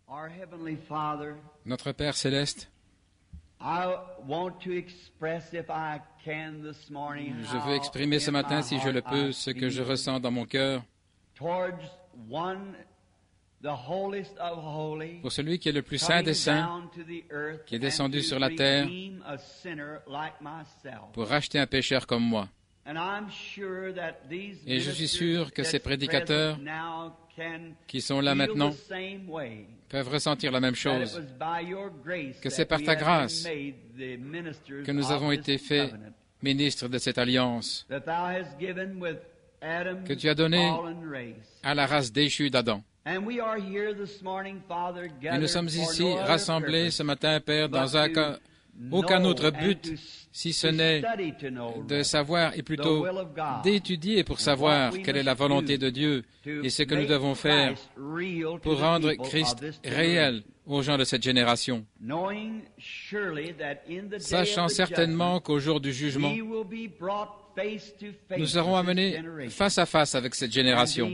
Our Heavenly Father, Notre Père céleste, I want to express, if I can this morning, je veux exprimer ce matin, si je le peux, ce que je ressens dans mon cœur towards one, the holiest of holy, pour celui qui est le plus saint des saints, qui est descendu sur la terre pour racheter un pécheur comme moi. Et je suis sûr que ces prédicateurs qui sont là maintenant peuvent ressentir la même chose, que c'est par ta grâce que nous avons été faits ministres de cette alliance que tu as donnée à la race déchue d'Adam. Et nous sommes ici rassemblés ce matin, Père, dans aucun autre but, si ce n'est de savoir, et plutôt d'étudier pour savoir quelle est la volonté de Dieu et ce que nous devons faire pour rendre Christ réel aux gens de cette génération, sachant certainement qu'au jour du jugement, nous serons amenés face à face avec cette génération.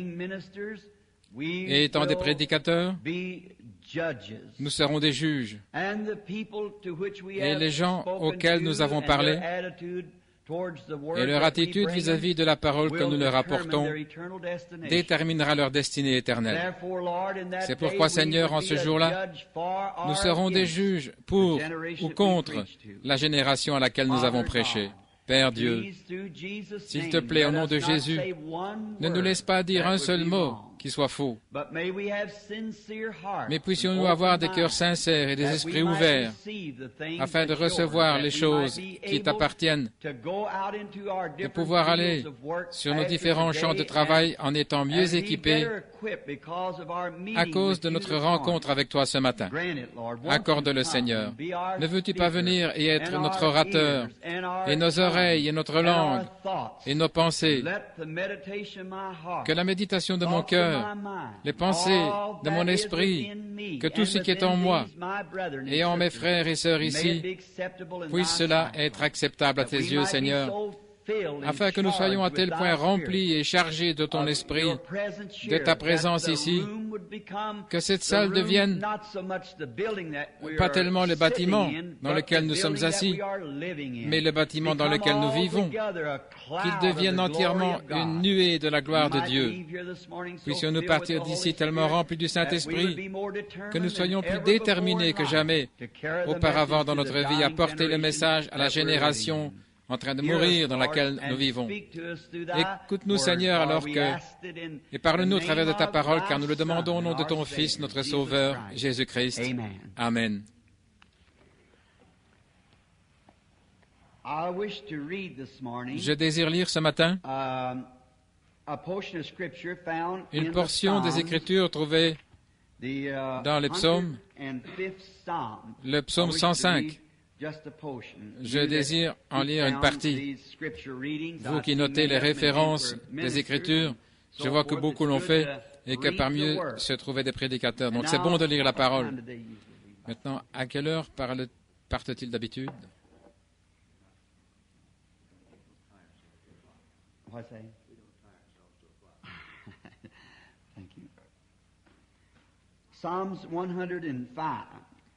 Et étant des prédicateurs, nous serons des juges. Et les gens auxquels nous avons parlé et leur attitude vis-à-vis de la parole que nous leur apportons déterminera leur destinée éternelle. C'est pourquoi, Seigneur, en ce jour-là, nous serons des juges pour ou contre la génération à laquelle nous avons prêché. Père Dieu, s'il te plaît, au nom de Jésus, ne nous laisse pas dire un seul mot qui soit faux, mais puissions-nous avoir des cœurs sincères et des esprits ouverts afin de recevoir les choses qui t'appartiennent, de pouvoir aller sur nos différents champs de travail en étant mieux équipés à cause de notre rencontre avec toi ce matin. Accorde-le, Seigneur. Ne veux-tu pas venir et être notre orateur, et nos oreilles, et notre langue, et nos pensées? Que la méditation de mon cœur, les pensées de mon esprit, que tout ce qui est en moi et en mes frères et sœurs ici, puisse cela être acceptable à tes yeux, Seigneur, afin que nous soyons à tel point remplis et chargés de ton esprit, de ta présence ici, que cette salle devienne pas tellement le bâtiment dans lequel nous sommes assis, mais le bâtiment dans lequel nous vivons, qu'il devienne entièrement une nuée de la gloire de Dieu. Puissions-nous partir d'ici tellement remplis du Saint-Esprit que nous soyons plus déterminés que jamais auparavant dans notre vie à porter le message à la génération en train de mourir dans laquelle nous vivons. Écoute-nous, Seigneur, et parle-nous au travers de ta parole, car nous le demandons au nom de ton Fils, notre Sauveur, Jésus-Christ. Amen. Je désire lire ce matin une portion des Écritures trouvée dans les psaumes, le psaume 105. Je désire en lire une partie. Vous qui notez les références des Écritures, je vois que beaucoup l'ont fait et que parmi eux se trouvaient des prédicateurs. Donc c'est bon de lire la parole. Maintenant, à quelle heure partent-ils d'habitude?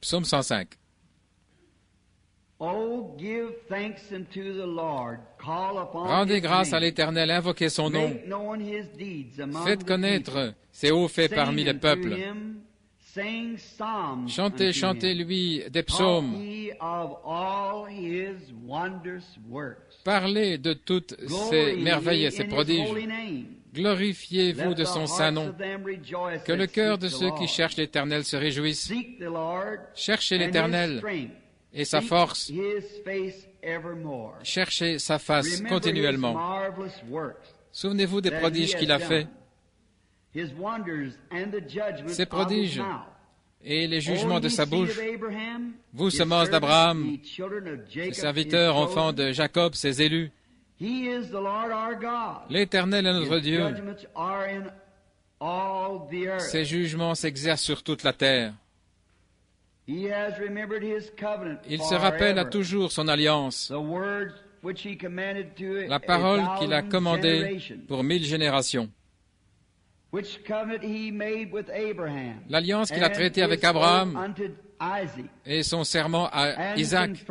Psaume 105. Rendez grâce à l'Éternel, invoquez son nom. Faites connaître ses hauts faits parmi les peuples. Chantez, chantez-lui des psaumes. Parlez de toutes ses merveilles et ses prodiges. Glorifiez-vous de son saint nom. Que le cœur de ceux qui cherchent l'Éternel se réjouisse. Cherchez l'Éternel et sa force. Cherchez sa face continuellement. Souvenez-vous des prodiges qu'il a faits, ses prodiges et les jugements de sa bouche. Vous, semences d'Abraham, ses serviteurs, enfants de Jacob, ses élus. L'Éternel est notre Dieu. Ses jugements s'exercent sur toute la terre. Il se rappelle à toujours son alliance, la parole qu'il a commandée pour 1000 générations. l'alliance qu'il a traitée avec Abraham et son serment à Isaac. Il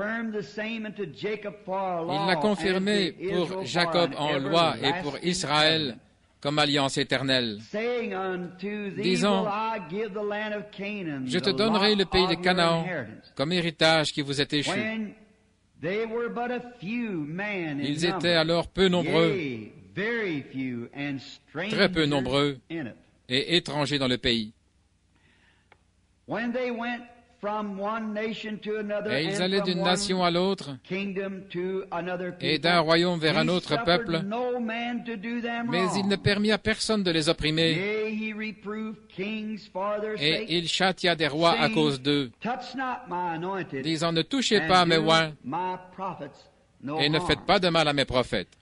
l'a confirmé pour Jacob en loi et pour Israël comme alliance éternelle, disant, « Je te donnerai le pays de Canaan comme héritage qui vous est échu. » Ils étaient alors peu nombreux, très peu nombreux et étrangers dans le pays. Et ils allaient d'une nation à l'autre et d'un royaume vers un autre peuple, mais il ne permit à personne de les opprimer, et il châtia des rois à cause d'eux, disant, « Ne touchez pas à mes oints et ne faites pas de mal à mes prophètes. »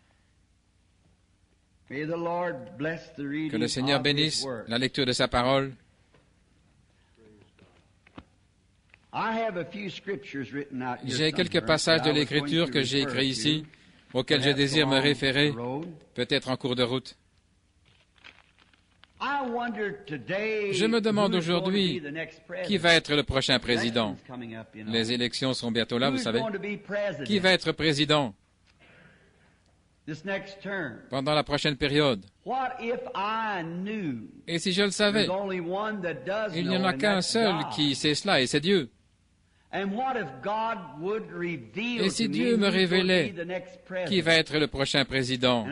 Que le Seigneur bénisse la lecture de sa parole. J'ai quelques passages de l'Écriture que j'ai écrits ici, auxquels je désire me référer, peut-être en cours de route. Je me demande aujourd'hui qui va être le prochain président. Les élections sont bientôt là, vous savez. Qui va être président pendant la prochaine période? Et si je le savais, il n'y en a qu'un seul qui sait cela, et c'est Dieu. Et si Dieu me révélait qui va être le prochain président,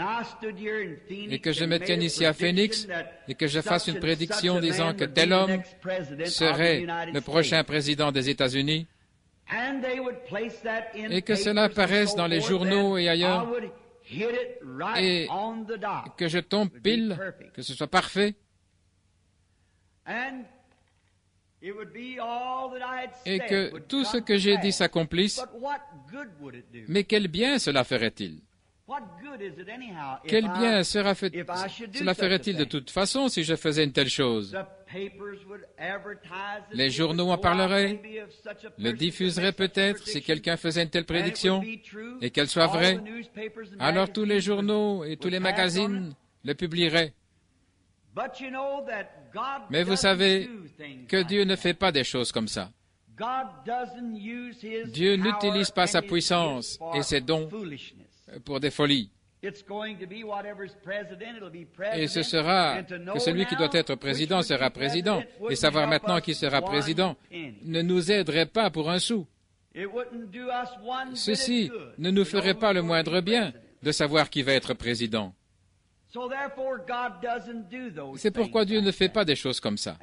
et que je me tienne ici à Phoenix, et que je fasse une prédiction disant que tel homme serait le prochain président des États-Unis, et que cela apparaisse dans les journaux et ailleurs, et que je tombe pile, que ce soit parfait, et que tout ce que j'ai dit s'accomplisse, mais quel bien cela ferait-il? Quel bien cela ferait-il de toute façon si je faisais une telle chose? Les journaux en parleraient, le diffuseraient peut-être si quelqu'un faisait une telle prédiction, et qu'elle soit vraie. Alors tous les journaux et tous les magazines le publieraient. Mais vous savez que Dieu ne fait pas des choses comme ça. Dieu n'utilise pas sa puissance et ses dons pour des folies. Et ce sera que celui qui doit être président sera président. Et savoir maintenant qui sera président ne nous aiderait pas pour un sou. Ceci ne nous ferait pas le moindre bien de savoir qui va être président. C'est pourquoi Dieu ne fait pas des choses comme ça.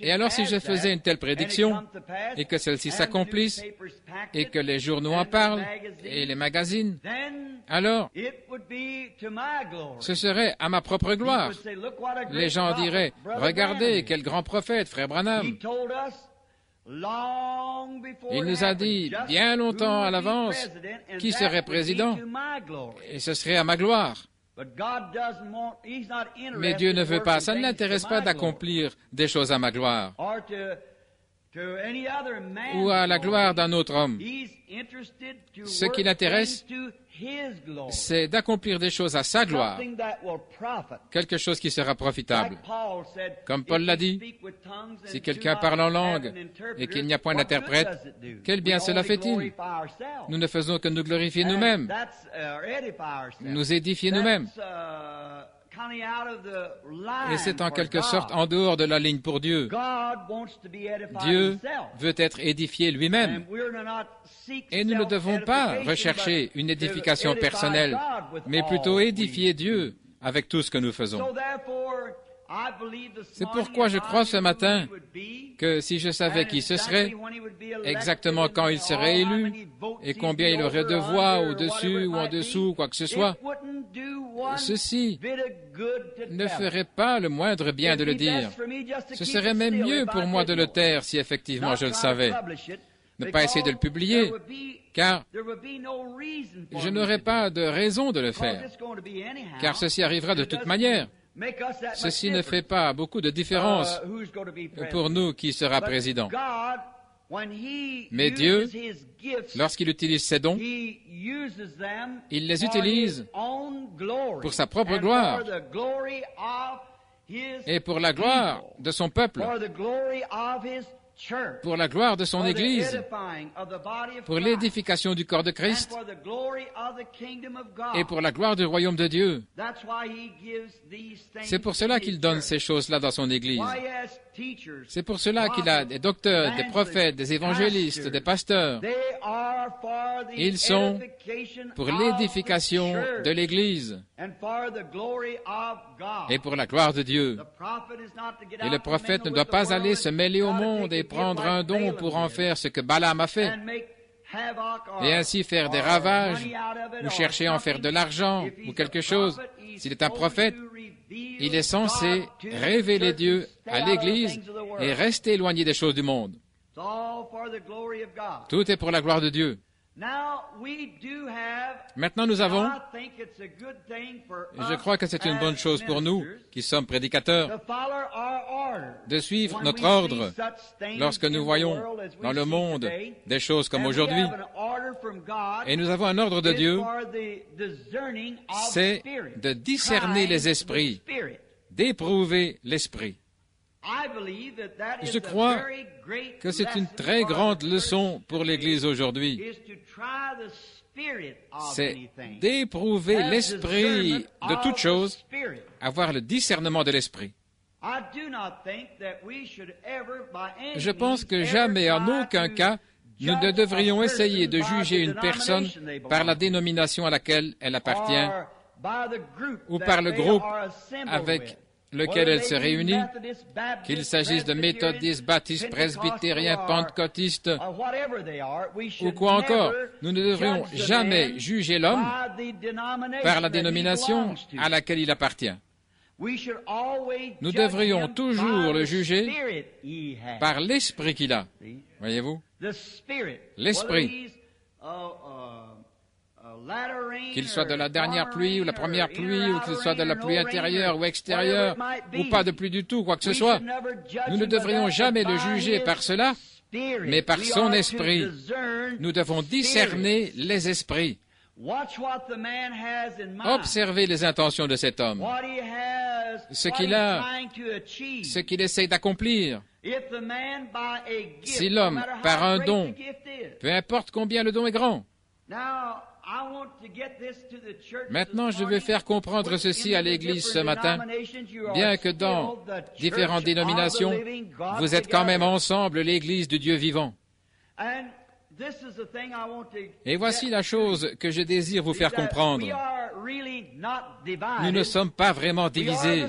Et alors si je faisais une telle prédiction, et que celle-ci s'accomplisse, et que les journaux en parlent, et les magazines, alors ce serait à ma propre gloire. Les gens diraient, « Regardez, quel grand prophète, frère Branham. Il nous a dit bien longtemps à l'avance qui serait président, et ce serait à ma gloire. » Mais Dieu ne veut pas, ça ne l'intéresse pas d'accomplir des choses à ma gloire ou à la gloire d'un autre homme. Ce qui l'intéresse, c'est d'accomplir des choses à sa gloire, quelque chose qui sera profitable. Comme Paul l'a dit, si quelqu'un parle en langue et qu'il n'y a point d'interprète, quel bien cela fait-il? Nous ne faisons que nous glorifier nous-mêmes, nous édifier nous-mêmes. Et c'est en quelque sorte en dehors de la ligne pour Dieu. Dieu veut être édifié lui-même. Et nous ne devons pas rechercher une édification personnelle, mais plutôt édifier Dieu avec tout ce que nous faisons. C'est pourquoi je crois ce matin que si je savais qui ce serait, exactement quand il serait élu, et combien il aurait de voix au-dessus ou en dessous, quoi que ce soit, ceci ne ferait pas le moindre bien de le dire. Ce serait même mieux pour moi de le taire si effectivement je le savais. Ne pas essayer de le publier, car je n'aurais pas de raison de le faire, car ceci arrivera de toute manière. Ceci ne fait pas beaucoup de différence pour nous qui sera président. Mais Dieu, lorsqu'il utilise ses dons, il les utilise pour sa propre gloire et pour la gloire de son peuple, pour la gloire de son Église, pour l'édification du corps de Christ et pour la gloire du royaume de Dieu. C'est pour cela qu'il donne ces choses-là dans son Église. C'est pour cela qu'il a des docteurs, des prophètes, des évangélistes, des pasteurs. Ils sont pour l'édification de l'Église et pour la gloire de Dieu. Et le prophète ne doit pas aller se mêler au monde et prendre un don pour en faire ce que Balaam a fait, et ainsi faire des ravages, ou chercher à en faire de l'argent, ou quelque chose. S'il est un prophète, il est censé révéler Dieu à l'Église et rester éloigné des choses du monde. Tout est pour la gloire de Dieu. Maintenant, nous avons, je crois que c'est une bonne chose pour nous, qui sommes prédicateurs, de suivre notre ordre lorsque nous voyons dans le monde des choses comme aujourd'hui. Et nous avons un ordre de Dieu, c'est de discerner les esprits, d'éprouver l'esprit. Je crois que c'est une très grande leçon pour l'Église aujourd'hui. C'est d'éprouver l'esprit de toute chose, avoir le discernement de l'esprit. Je pense que jamais, en aucun cas, nous ne devrions essayer de juger une personne par la dénomination à laquelle elle appartient ou par le groupe avec lequel elle se réunit, qu'il s'agisse de méthodistes, baptistes, presbytériens, pentecôtistes ou quoi encore. Nous ne devrions jamais juger l'homme par la dénomination à laquelle il appartient. Nous devrions toujours le juger par l'esprit qu'il a. Voyez-vous? L'esprit. Qu'il soit de la dernière pluie ou la première pluie, ou qu'il soit de la pluie intérieure ou extérieure, ou pas de pluie du tout, quoi que ce soit. Nous ne devrions jamais le juger par cela, mais par son esprit. Nous devons discerner les esprits. Observez les intentions de cet homme, ce qu'il a, ce qu'il essaye d'accomplir. Si l'homme, par un don, peu importe combien le don est grand. Maintenant, je veux faire comprendre ceci à l'Église ce matin. Bien que dans différentes dénominations, vous êtes quand même ensemble l'Église du Dieu vivant. Et voici la chose que je désire vous faire comprendre. Nous ne sommes pas vraiment divisés.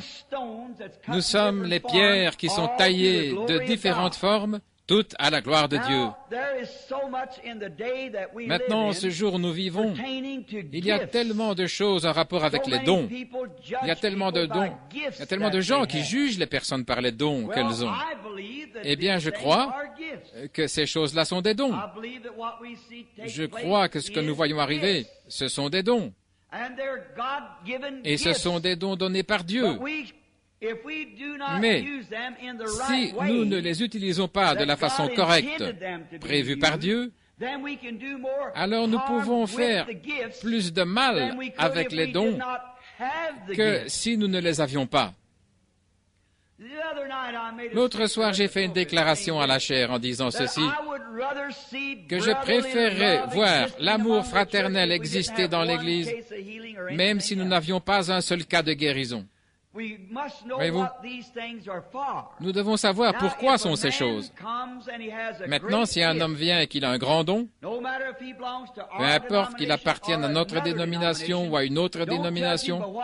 Nous sommes les pierres qui sont taillées de différentes formes, toutes à la gloire de Dieu. Maintenant, ce jour où nous vivons, il y a tellement de choses en rapport avec les dons. Il y a tellement de dons. Il y a tellement de gens qui jugent les personnes par les dons qu'elles ont. Eh bien, je crois que ces choses-là sont des dons. Je crois que ce que nous voyons arriver, ce sont des dons. Et ce sont des dons donnés par Dieu. Mais si nous ne les utilisons pas de la façon correcte, prévue par Dieu, alors nous pouvons faire plus de mal avec les dons que si nous ne les avions pas. L'autre soir, j'ai fait une déclaration à la chaire en disant ceci, que je préférerais voir l'amour fraternel exister dans l'Église, même si nous n'avions pas un seul cas de guérison. Voyez-vous, nous devons savoir pourquoi sont ces choses. Maintenant, si un homme vient et qu'il a un grand don, peu importe qu'il appartienne à notre dénomination ou à une autre dénomination,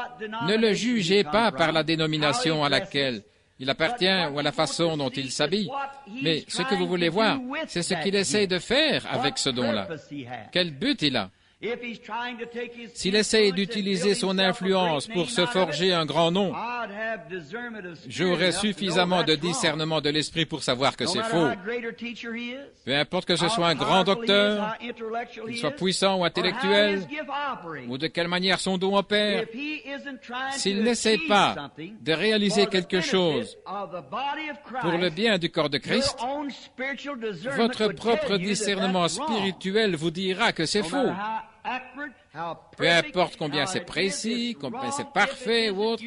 ne le jugez pas par la dénomination à laquelle il appartient ou à la façon dont il s'habille. Mais ce que vous voulez voir, c'est ce qu'il essaye de faire avec ce don-là. Quel but il a? S'il essaye d'utiliser son influence pour se forger un grand nom, j'aurai suffisamment de discernement de l'esprit pour savoir que c'est faux. Peu importe que ce soit un grand docteur, qu'il soit puissant ou intellectuel, ou de quelle manière son don opère, s'il n'essaie pas de réaliser quelque chose pour le bien du corps de Christ, votre propre discernement spirituel vous dira que c'est faux. Peu importe combien c'est précis, combien c'est parfait ou autre,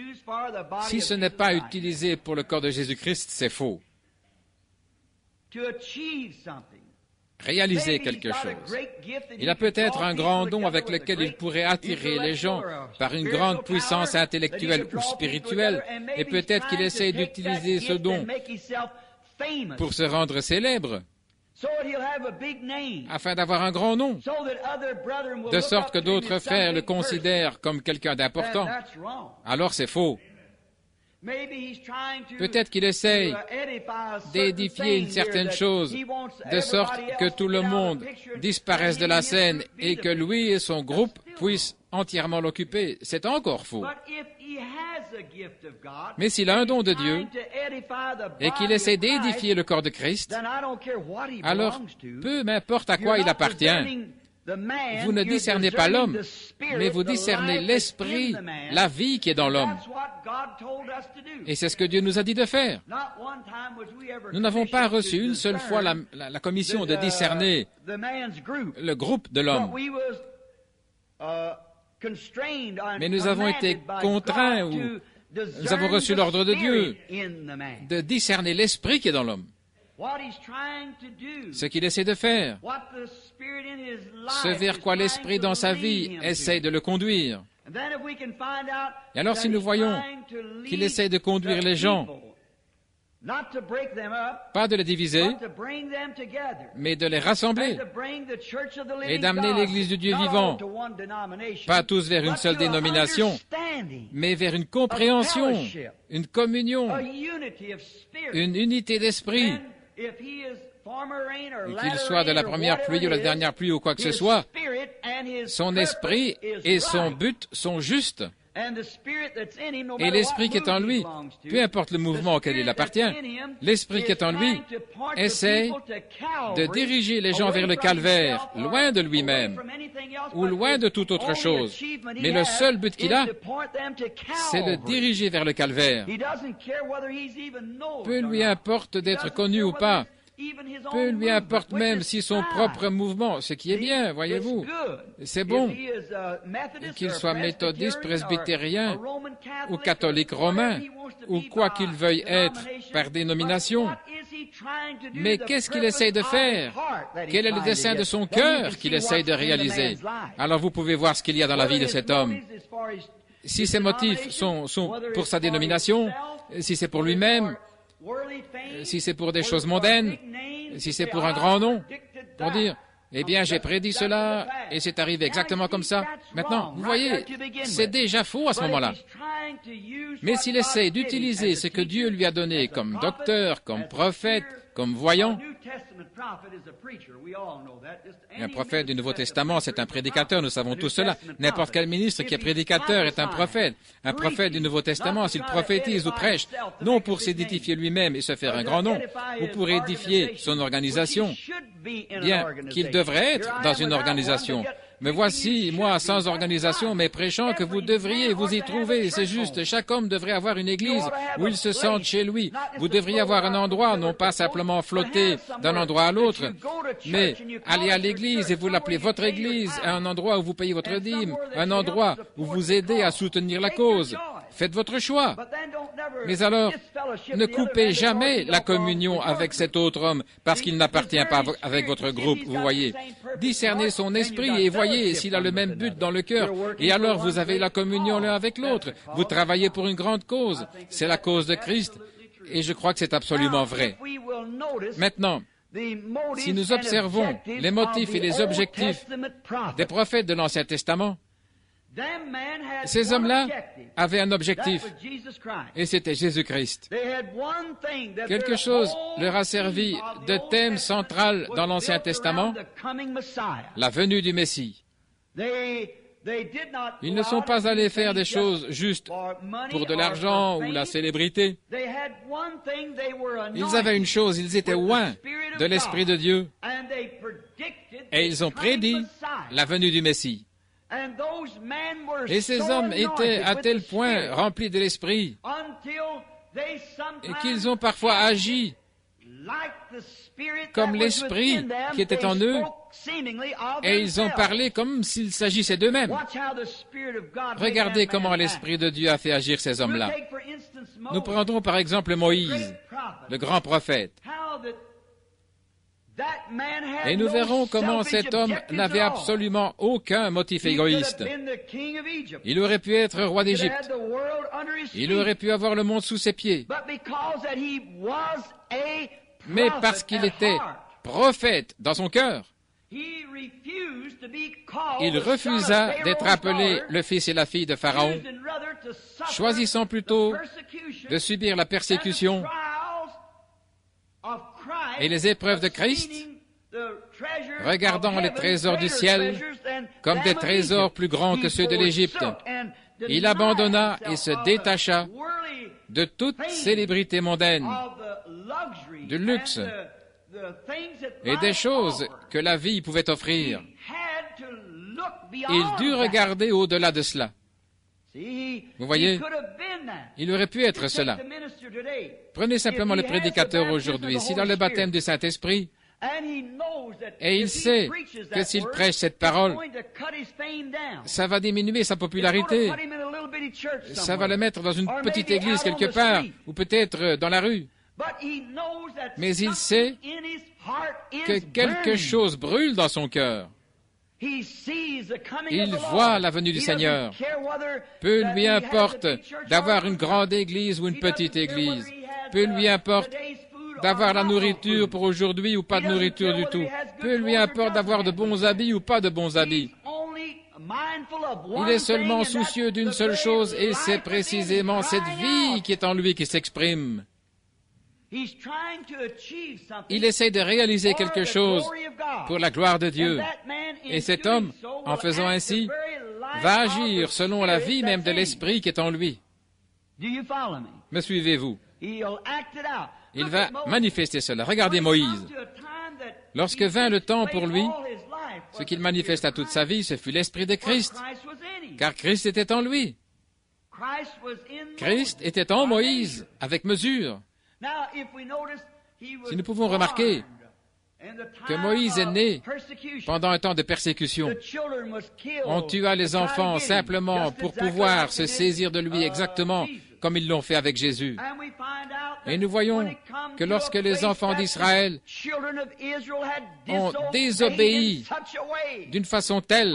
si ce n'est pas utilisé pour le corps de Jésus-Christ, c'est faux. Réaliser quelque chose. Il a peut-être un grand don avec lequel il pourrait attirer les gens par une grande puissance intellectuelle ou spirituelle, et peut-être qu'il essaie d'utiliser ce don pour se rendre célèbre, afin d'avoir un grand nom, de sorte que d'autres frères le considèrent comme quelqu'un d'important. Alors c'est faux. Peut-être qu'il essaye d'édifier une certaine chose, de sorte que tout le monde disparaisse de la scène et que lui et son groupe puissent entièrement l'occuper. C'est encore faux. Mais s'il a un don de Dieu et qu'il essaie d'édifier le corps de Christ, alors peu m'importe à quoi il appartient. Vous ne discernez pas l'homme, mais vous discernez l'esprit, la vie qui est dans l'homme. Et c'est ce que Dieu nous a dit de faire. Nous n'avons pas reçu une seule fois la commission de discerner le groupe de l'homme. Mais nous avons été contraints, ou nous avons reçu l'ordre de Dieu de discerner l'esprit qui est dans l'homme. Ce qu'il essaie de faire, ce vers quoi l'esprit dans sa vie essaie de le conduire. Et alors si nous voyons qu'il essaie de conduire les gens, pas de les diviser, mais de les rassembler et d'amener l'Église du Dieu vivant, pas tous vers une seule dénomination, mais vers une compréhension, une communion, une unité d'esprit. Et qu'il soit de la première pluie ou la dernière pluie ou quoi que ce soit, son esprit et son but sont justes. Et l'esprit qui est en lui, peu importe le mouvement auquel il appartient, l'esprit qui est en lui essaie de diriger les gens vers le calvaire, loin de lui-même, ou loin de toute autre chose. Mais le seul but qu'il a, c'est de diriger vers le calvaire. Peu lui importe d'être connu ou pas. Peu lui importe même si son propre mouvement, ce qui est bien, voyez-vous, c'est bon, qu'il soit méthodiste, presbytérien, ou catholique romain, ou quoi qu'il veuille être par dénomination. Mais qu'est-ce qu'il essaye de faire? Quel est le dessein de son cœur qu'il essaye de réaliser? Alors vous pouvez voir ce qu'il y a dans la vie de cet homme. Si ses motifs sont pour sa dénomination, si c'est pour lui-même, si c'est pour des choses mondaines, si c'est pour un grand nom, pour dire, eh bien, j'ai prédit cela et c'est arrivé exactement comme ça. Maintenant, vous voyez, c'est déjà faux à ce moment-là. Mais s'il essaie d'utiliser ce que Dieu lui a donné comme docteur, comme prophète, comme voyant, un prophète du Nouveau Testament, c'est un prédicateur, nous savons tous cela. N'importe quel ministre qui est prédicateur est un prophète. Un prophète du Nouveau Testament, s'il prophétise ou prêche, non pour s'édifier lui-même et se faire un grand nom, ou pour édifier son organisation, bien qu'il devrait être dans une organisation. Mais voici, moi, sans organisation, mais prêchant que vous devriez vous y trouver. C'est juste, chaque homme devrait avoir une église où il se sente chez lui. Vous devriez avoir un endroit, non pas simplement flotter d'un endroit à l'autre, mais aller à l'église et vous l'appelez votre église, un endroit où vous payez votre dîme, un endroit où vous aidez à soutenir la cause. Faites votre choix. Mais alors, ne coupez jamais la communion avec cet autre homme parce qu'il n'appartient pas avec votre groupe, vous voyez. Discernez son esprit et voyez s'il a le même but dans le cœur. Et alors, vous avez la communion l'un avec l'autre. Vous travaillez pour une grande cause. C'est la cause de Christ. Et je crois que c'est absolument vrai. Maintenant, si nous observons les motifs et les objectifs des prophètes de l'Ancien Testament, ces hommes-là avaient un objectif, et c'était Jésus-Christ. Quelque chose leur a servi de thème central dans l'Ancien Testament, la venue du Messie. Ils ne sont pas allés faire des choses juste pour de l'argent ou la célébrité. Ils avaient une chose, ils étaient oints de l'Esprit de Dieu et ils ont prédit la venue du Messie. Et ces hommes étaient à tel point remplis de l'Esprit et qu'ils ont parfois agi comme l'Esprit qui était en eux, et ils ont parlé comme s'il s'agissait d'eux-mêmes. Regardez comment l'Esprit de Dieu a fait agir ces hommes-là. Nous prendrons par exemple Moïse, le grand prophète. Et nous verrons comment cet homme n'avait absolument aucun motif égoïste. Il aurait pu être roi d'Égypte. Il aurait pu avoir le monde sous ses pieds. Mais parce qu'il était prophète dans son cœur, il refusa d'être appelé le fils et la fille de Pharaon, choisissant plutôt de subir la persécution et les épreuves de Christ, regardant les trésors du ciel comme des trésors plus grands que ceux de l'Égypte. Il abandonna et se détacha de toute célébrité mondaine, du luxe et des choses que la vie pouvait offrir. Il dut regarder au-delà de cela. Vous voyez, il aurait pu être cela. Prenez simplement le prédicateur aujourd'hui. S'il a le baptême du Saint-Esprit, et il sait que s'il prêche cette parole, ça va diminuer sa popularité. Ça va le mettre dans une petite église quelque part, ou peut-être dans la rue. Mais il sait que quelque chose brûle dans son cœur. Il voit la venue du Seigneur. Peu lui importe d'avoir une grande église ou une petite église. Peu lui importe d'avoir la nourriture pour aujourd'hui ou pas de nourriture du tout. Peu lui importe d'avoir de bons habits ou pas de bons habits. Il est seulement soucieux d'une seule chose, et c'est précisément cette vie qui est en lui qui s'exprime. Il essaie de réaliser quelque chose pour la gloire de Dieu. Et cet homme, en faisant ainsi, va agir selon la vie même de l'Esprit qui est en lui. Me suivez-vous? Il va manifester cela. Regardez Moïse. Lorsque vint le temps pour lui, ce qu'il manifesta toute sa vie, ce fut l'Esprit de Christ, car Christ était en lui. Christ était en Moïse, avec mesure. Si nous pouvons remarquer que Moïse est né pendant un temps de persécution, on tua les enfants simplement pour pouvoir se saisir de lui exactement comme ils l'ont fait avec Jésus. Et nous voyons que lorsque les enfants d'Israël ont désobéi d'une façon telle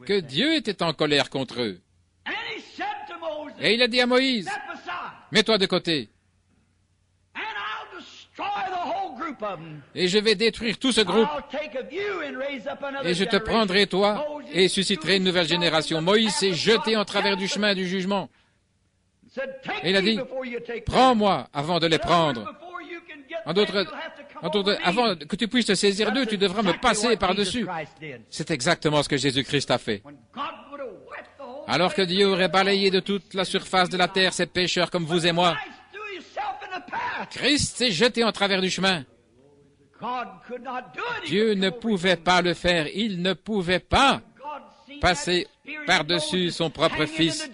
que Dieu était en colère contre eux, et il a dit à Moïse, « Mets-toi de côté, et je vais détruire tout ce groupe, et je te prendrai toi, et susciterai une nouvelle génération. » Moïse s'est jeté en travers du chemin du jugement. Et il a dit, « Prends-moi avant de les prendre. Avant que tu puisses te saisir d'eux, tu devras me passer par-dessus. » C'est exactement ce que Jésus-Christ a fait. Alors que Dieu aurait balayé de toute la surface de la terre ces pécheurs comme vous et moi, Christ s'est jeté en travers du chemin. Dieu ne pouvait pas le faire. Il ne pouvait pas passer par-dessus son propre Fils.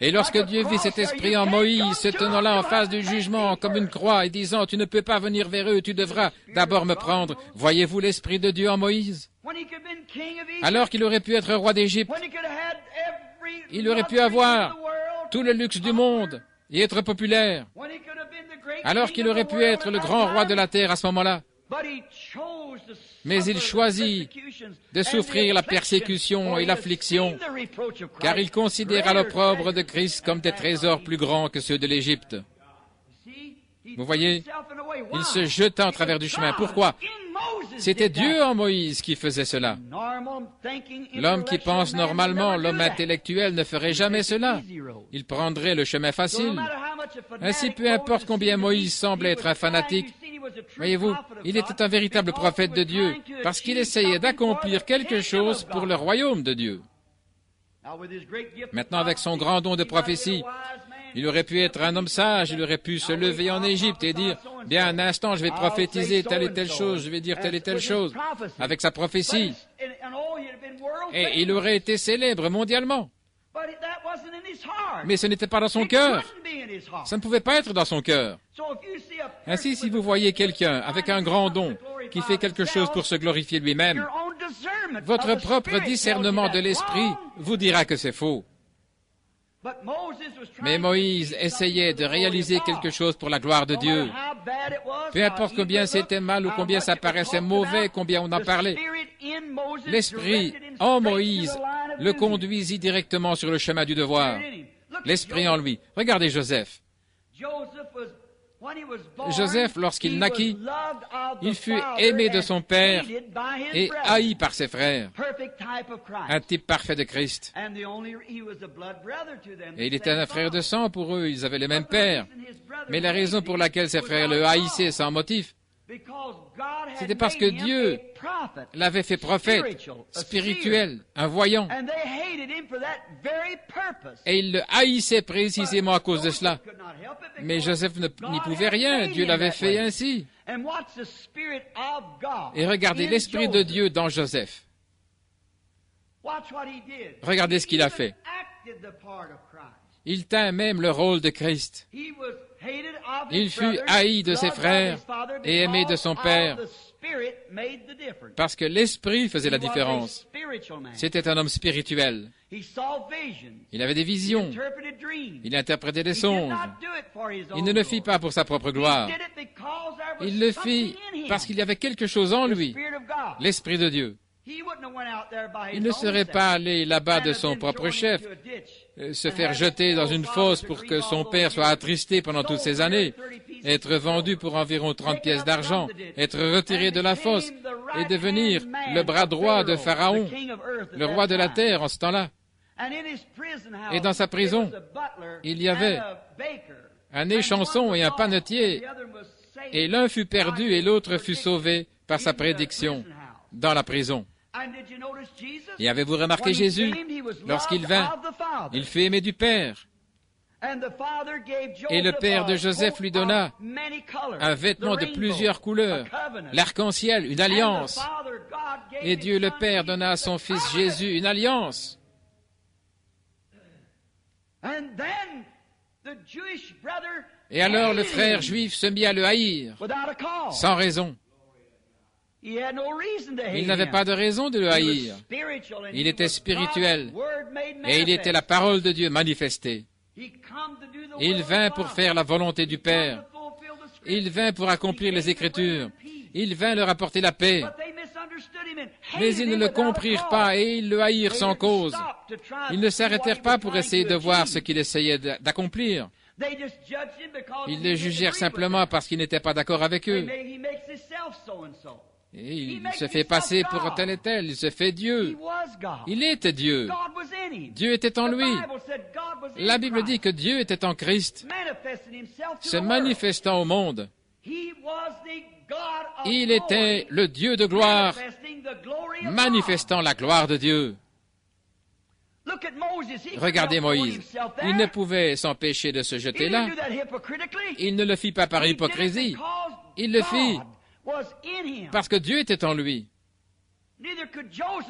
Et lorsque Dieu vit cet esprit en Moïse, se tenant là en face du jugement comme une croix et disant, « Tu ne peux pas venir vers eux, tu devras d'abord me prendre. » Voyez-vous l'esprit de Dieu en Moïse? Alors qu'il aurait pu être roi d'Égypte, il aurait pu avoir tout le luxe du monde et être populaire, alors qu'il aurait pu être le grand roi de la terre à ce moment-là. Mais il choisit de souffrir la persécution et l'affliction, car il considéra l'opprobre de Christ comme des trésors plus grands que ceux de l'Égypte. Vous voyez, il se jeta en travers du chemin. Pourquoi? C'était Dieu en Moïse qui faisait cela. L'homme qui pense normalement, l'homme intellectuel, ne ferait jamais cela. Il prendrait le chemin facile. Ainsi, peu importe combien Moïse semble être un fanatique, Voyez-vous, il était un véritable prophète de Dieu parce qu'il essayait d'accomplir quelque chose pour le royaume de Dieu. Maintenant, avec son grand don de prophétie, il aurait pu être un homme sage, il aurait pu se lever en Égypte et dire, bien, un instant, je vais prophétiser telle et telle chose, je vais dire telle et telle chose, avec sa prophétie. Et il aurait été célèbre mondialement. Mais ce n'était pas dans son cœur. Ça ne pouvait pas être dans son cœur. Ainsi, si vous voyez quelqu'un avec un grand don qui fait quelque chose pour se glorifier lui-même, votre propre discernement de l'esprit vous dira que c'est faux. Mais Moïse essayait de réaliser quelque chose pour la gloire de Dieu. Peu importe combien c'était mal ou combien ça paraissait mauvais, combien on en parlait, l'Esprit en Moïse le conduisit directement sur le chemin du devoir. L'Esprit en lui. Regardez Joseph. Joseph, lorsqu'il naquit, il fut aimé de son père et haï par ses frères. Un type parfait de Christ. Et il était un frère de sang pour eux, ils avaient le même père. Mais la raison pour laquelle ses frères le haïssaient sans motif, c'était parce que Dieu l'avait fait prophète, spirituel, un voyant. Et ils le haïssaient précisément à cause de cela. Mais Joseph n'y pouvait rien, Dieu l'avait fait ainsi. Et regardez l'Esprit de Dieu dans Joseph. Regardez ce qu'il a fait. Il tint même le rôle de Christ. Il fut haï de ses frères et aimé de son père parce que l'Esprit faisait la différence. C'était un homme spirituel. Il avait des visions. Il interprétait des songes. Il ne le fit pas pour sa propre gloire. Il le fit parce qu'il y avait quelque chose en lui, l'Esprit de Dieu. Il ne serait pas allé là-bas de son propre chef, se faire jeter dans une fosse pour que son père soit attristé pendant toutes ces années, être vendu pour environ 30 pièces d'argent, être retiré de la fosse et devenir le bras droit de Pharaon, le roi de la terre en ce temps-là. Et dans sa prison, il y avait un échanson et un panetier, et l'un fut perdu et l'autre fut sauvé par sa prédiction dans la prison. Et avez-vous remarqué Jésus? Lorsqu'il vint, il fut aimé du Père. Et le Père de Joseph lui donna un vêtement de plusieurs couleurs, l'arc-en-ciel, une alliance. Et Dieu le Père donna à son Fils Jésus une alliance. Et alors le frère juif se mit à le haïr, sans raison. Il n'avait pas de raison de le haïr. Il était spirituel et il était la parole de Dieu manifestée. Il vint pour faire la volonté du Père. Il vint pour accomplir les Écritures. Il vint leur apporter la paix. Mais ils ne le comprirent pas et ils le haïrent sans cause. Ils ne s'arrêtèrent pas pour essayer de voir ce qu'il essayait d'accomplir. Ils le jugèrent simplement parce qu'il n'était pas d'accord avec eux. Et il se fait passer pour tel et tel, il se fait Dieu. Il était Dieu. Dieu était en lui. La Bible dit que Dieu était en Christ, se manifestant au monde. Il était le Dieu de gloire, manifestant la gloire de Dieu. Regardez Moïse. Il ne pouvait s'empêcher de se jeter là. Il ne le fit pas par hypocrisie. Il le fit parce que Dieu était en lui.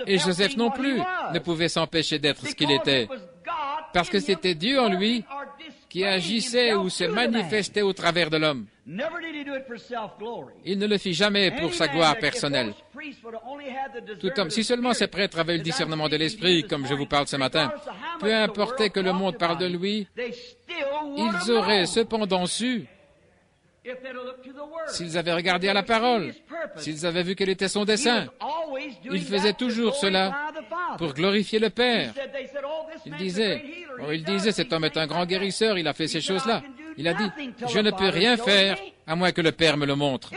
Et Joseph non plus ne pouvait s'empêcher d'être ce qu'il était, parce que c'était Dieu en lui qui agissait ou se manifestait au travers de l'homme. Il ne le fit jamais pour sa gloire personnelle. Tout homme, si seulement ces prêtres avaient le discernement de l'esprit, comme je vous parle ce matin, peu importe que le monde parle de lui, ils auraient cependant su, s'ils avaient regardé à la parole, s'ils avaient vu quel était son dessein. Il faisait toujours cela pour glorifier le Père. Il disait, cet homme est un grand guérisseur, il a fait ces choses-là. Il a dit, je ne peux rien faire à moins que le Père me le montre.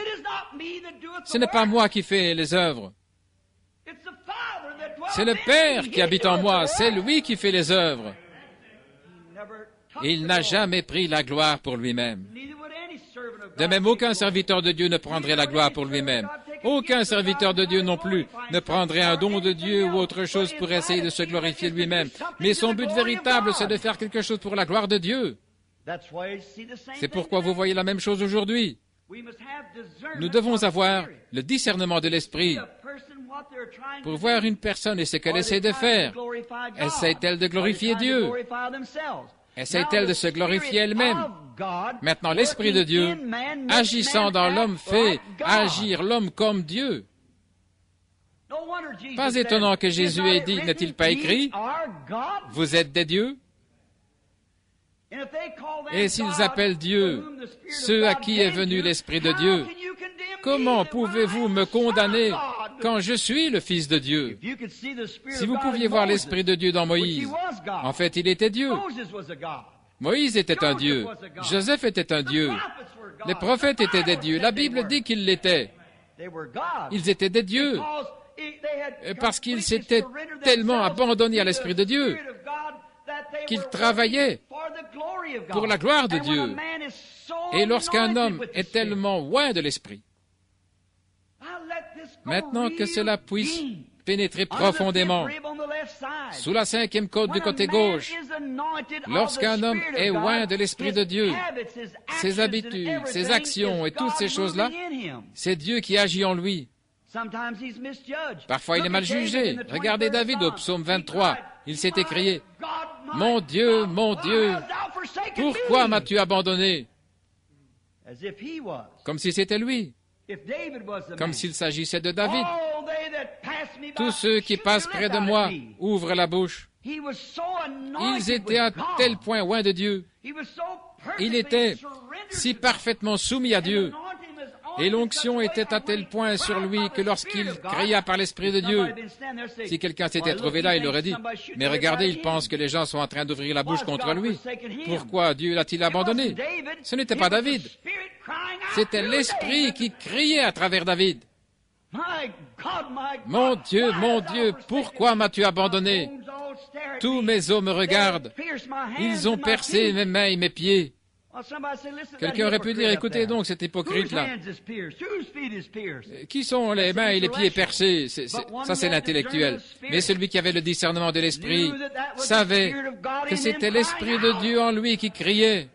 Ce n'est pas moi qui fais les œuvres. C'est le Père qui habite en moi, c'est lui qui fait les œuvres. Il n'a jamais pris la gloire pour lui-même. De même, aucun serviteur de Dieu ne prendrait la gloire pour lui-même. Aucun serviteur de Dieu non plus ne prendrait un don de Dieu ou autre chose pour essayer de se glorifier lui-même. Mais son but véritable, c'est de faire quelque chose pour la gloire de Dieu. C'est pourquoi vous voyez la même chose aujourd'hui. Nous devons avoir le discernement de l'esprit pour voir une personne et ce qu'elle essaie de faire. Essaie-t-elle de glorifier Dieu? Essaie-t-elle de se glorifier elle-même? Maintenant, l'Esprit de Dieu, agissant dans l'homme, fait agir l'homme comme Dieu. Pas étonnant que Jésus ait dit, n'est-il pas écrit, « Vous êtes des dieux » ? Et s'ils appellent Dieu ceux à qui est venu l'Esprit de Dieu, comment pouvez-vous me condamner quand je suis le Fils de Dieu? Si vous pouviez voir l'Esprit de Dieu dans Moïse, en fait, il était Dieu. Moïse était un Dieu. Joseph était un Dieu. Les prophètes étaient des dieux. La Bible dit qu'ils l'étaient. Ils étaient des dieux parce qu'ils s'étaient tellement abandonnés à l'Esprit de Dieu qu'ils travaillaient pour la gloire de Dieu. Et lorsqu'un homme est tellement loin de l'Esprit, maintenant que cela puisse pénétrer profondément sous la 5e côte du côté gauche, lorsqu'un homme est loin de l'Esprit de Dieu, ses habitudes, ses actions et toutes ces choses-là, c'est Dieu qui agit en lui. Parfois, il est mal jugé. Regardez David au psaume 23. Il s'est écrié, « Mon Dieu, pourquoi m'as-tu abandonné ?» Comme si c'était lui. Comme s'il s'agissait de David. Tous ceux qui passent près de moi ouvrent la bouche. Ils étaient à tel point loin de Dieu. Il était si parfaitement soumis à Dieu. Et l'onction était à tel point sur lui que lorsqu'il cria par l'Esprit de Dieu, si quelqu'un s'était trouvé là, il aurait dit, « Mais regardez, il pense que les gens sont en train d'ouvrir la bouche contre lui. Pourquoi Dieu l'a-t-il abandonné ?» Ce n'était pas David. C'était l'Esprit qui criait à travers David. « Mon Dieu, pourquoi m'as-tu abandonné? Tous mes os me regardent. Ils ont percé mes mains et mes pieds. » Quelqu'un aurait pu dire, écoutez donc cet hypocrite-là. Qui sont les mains et les pieds percés? Ça, c'est l'intellectuel. Mais celui qui avait le discernement de l'esprit savait que c'était l'Esprit de Dieu en lui qui criait.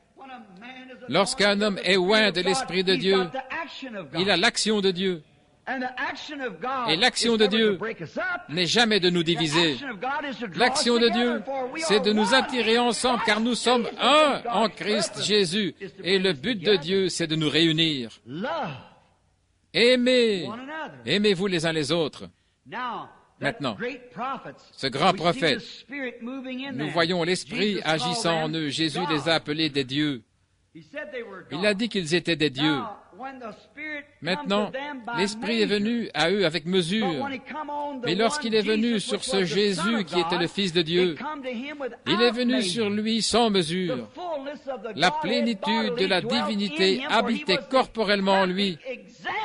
Lorsqu'un homme est loin de l'Esprit de Dieu, il a l'action de Dieu. Et l'action de Dieu n'est jamais de nous diviser. L'action de Dieu, c'est de nous attirer ensemble, car nous sommes un en Christ Jésus. Et le but de Dieu, c'est de nous réunir. Aimez-vous les uns les autres. Maintenant, ce grand prophète, nous voyons l'Esprit agissant en eux. Jésus les a appelés des dieux. Il a dit qu'ils étaient des dieux. Maintenant, l'Esprit est venu à eux avec mesure. Mais lorsqu'il est venu sur ce Jésus qui était le Fils de Dieu, il est venu sur lui sans mesure. La plénitude de la divinité habitait corporellement en lui,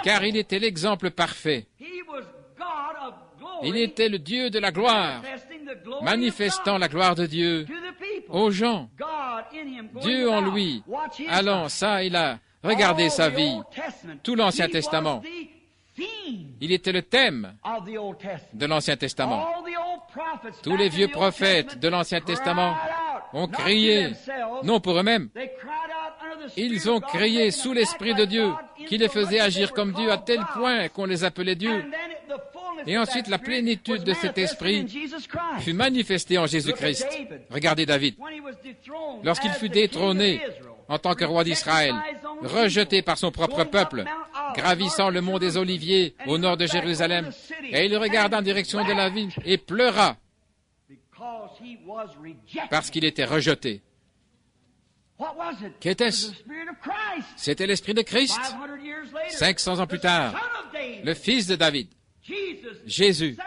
car il était l'exemple parfait. Il était le Dieu de la gloire, manifestant la gloire de Dieu aux gens. Dieu en lui, allant ça et là. Regardez sa vie, tout l'Ancien Testament. Il était le thème de l'Ancien Testament. Tous les vieux prophètes de l'Ancien Testament ont crié, non pour eux-mêmes, ils ont crié sous l'Esprit de Dieu, qui les faisait agir comme Dieu à tel point qu'on les appelait Dieu. Et ensuite, la plénitude de cet esprit fut manifestée en Jésus-Christ. Regardez David. Lorsqu'il fut détrôné en tant que roi d'Israël, rejeté par son propre peuple, gravissant le mont des Oliviers au nord de Jérusalem, et il regarda en direction de la ville et pleura parce qu'il était rejeté. Qu'était-ce? C'était l'Esprit de Christ. 500 ans plus tard, le Fils de David, Jésus,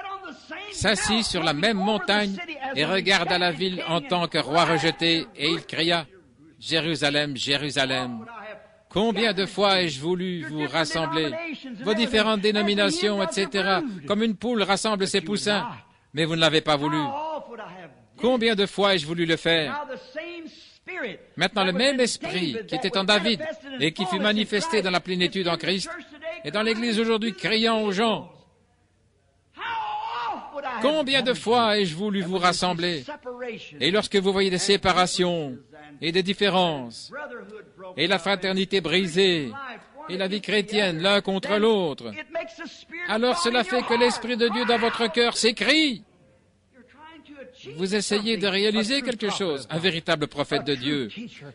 s'assit sur la même montagne et regarda la ville en tant que roi rejeté, et il cria, « Jérusalem, Jérusalem, combien de fois ai-je voulu vous rassembler, vos différentes dénominations, etc., comme une poule rassemble ses poussins, mais vous ne l'avez pas voulu. Combien de fois ai-je voulu le faire? Maintenant, le même esprit qui était en David et qui fut manifesté dans la plénitude en Christ est dans l'Église aujourd'hui, criant aux gens, « Combien de fois ai-je voulu vous rassembler ?» Et lorsque vous voyez des séparations et des différences, et la fraternité brisée, et la vie chrétienne l'un contre l'autre, alors cela fait que l'Esprit de Dieu dans votre cœur s'écrie. Vous essayez de réaliser quelque chose. Un véritable prophète de Dieu,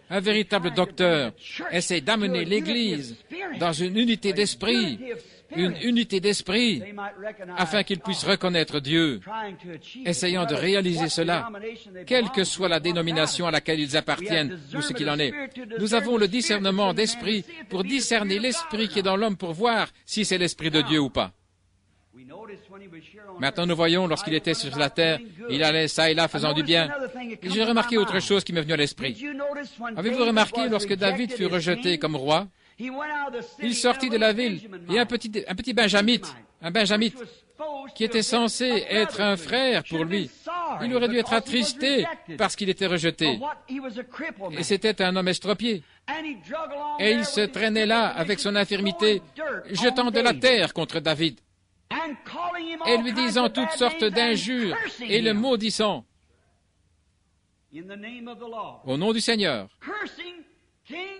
un véritable docteur, essaie d'amener l'Église dans une unité d'esprit, afin qu'il puisse reconnaître Dieu, essayant de réaliser cela, quelle que soit la dénomination à laquelle ils appartiennent ou ce qu'il en est. Nous avons le discernement d'esprit pour discerner l'esprit qui est dans l'homme pour voir si c'est l'esprit de Dieu ou pas. Maintenant, nous voyons, lorsqu'il était sur la terre, il allait ça et là faisant du bien. Et j'ai remarqué autre chose qui m'est venu à l'esprit. Avez-vous remarqué, lorsque David fut rejeté comme roi, il sortit de la ville, et un petit benjamite, qui était censé être un frère pour lui, il aurait dû être attristé parce qu'il était rejeté. Et c'était un homme estropié. Et il se traînait là avec son infirmité, jetant de la terre contre David, et lui disant toutes sortes d'injures et le maudissant au nom du Seigneur,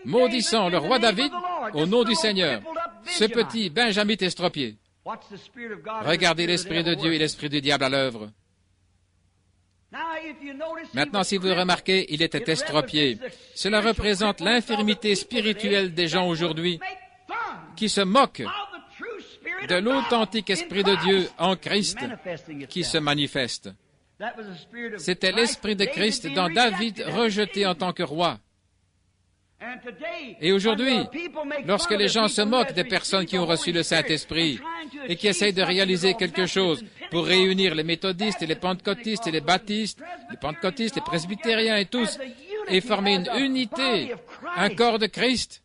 maudissant le roi David au nom du Seigneur, ce petit benjamite estropié. Regardez l'Esprit de Dieu et l'Esprit du diable à l'œuvre. Maintenant, si vous remarquez, il était estropié. Cela représente l'infirmité spirituelle des gens aujourd'hui qui se moquent de l'authentique Esprit de Dieu en Christ qui se manifeste. C'était l'Esprit de Christ dans David rejeté en tant que roi. Et aujourd'hui, lorsque les gens se moquent des personnes qui ont reçu le Saint-Esprit et qui essayent de réaliser quelque chose pour réunir les méthodistes et les pentecôtistes et les baptistes, les pentecôtistes, les presbytériens et tous, et former une unité, un corps de Christ,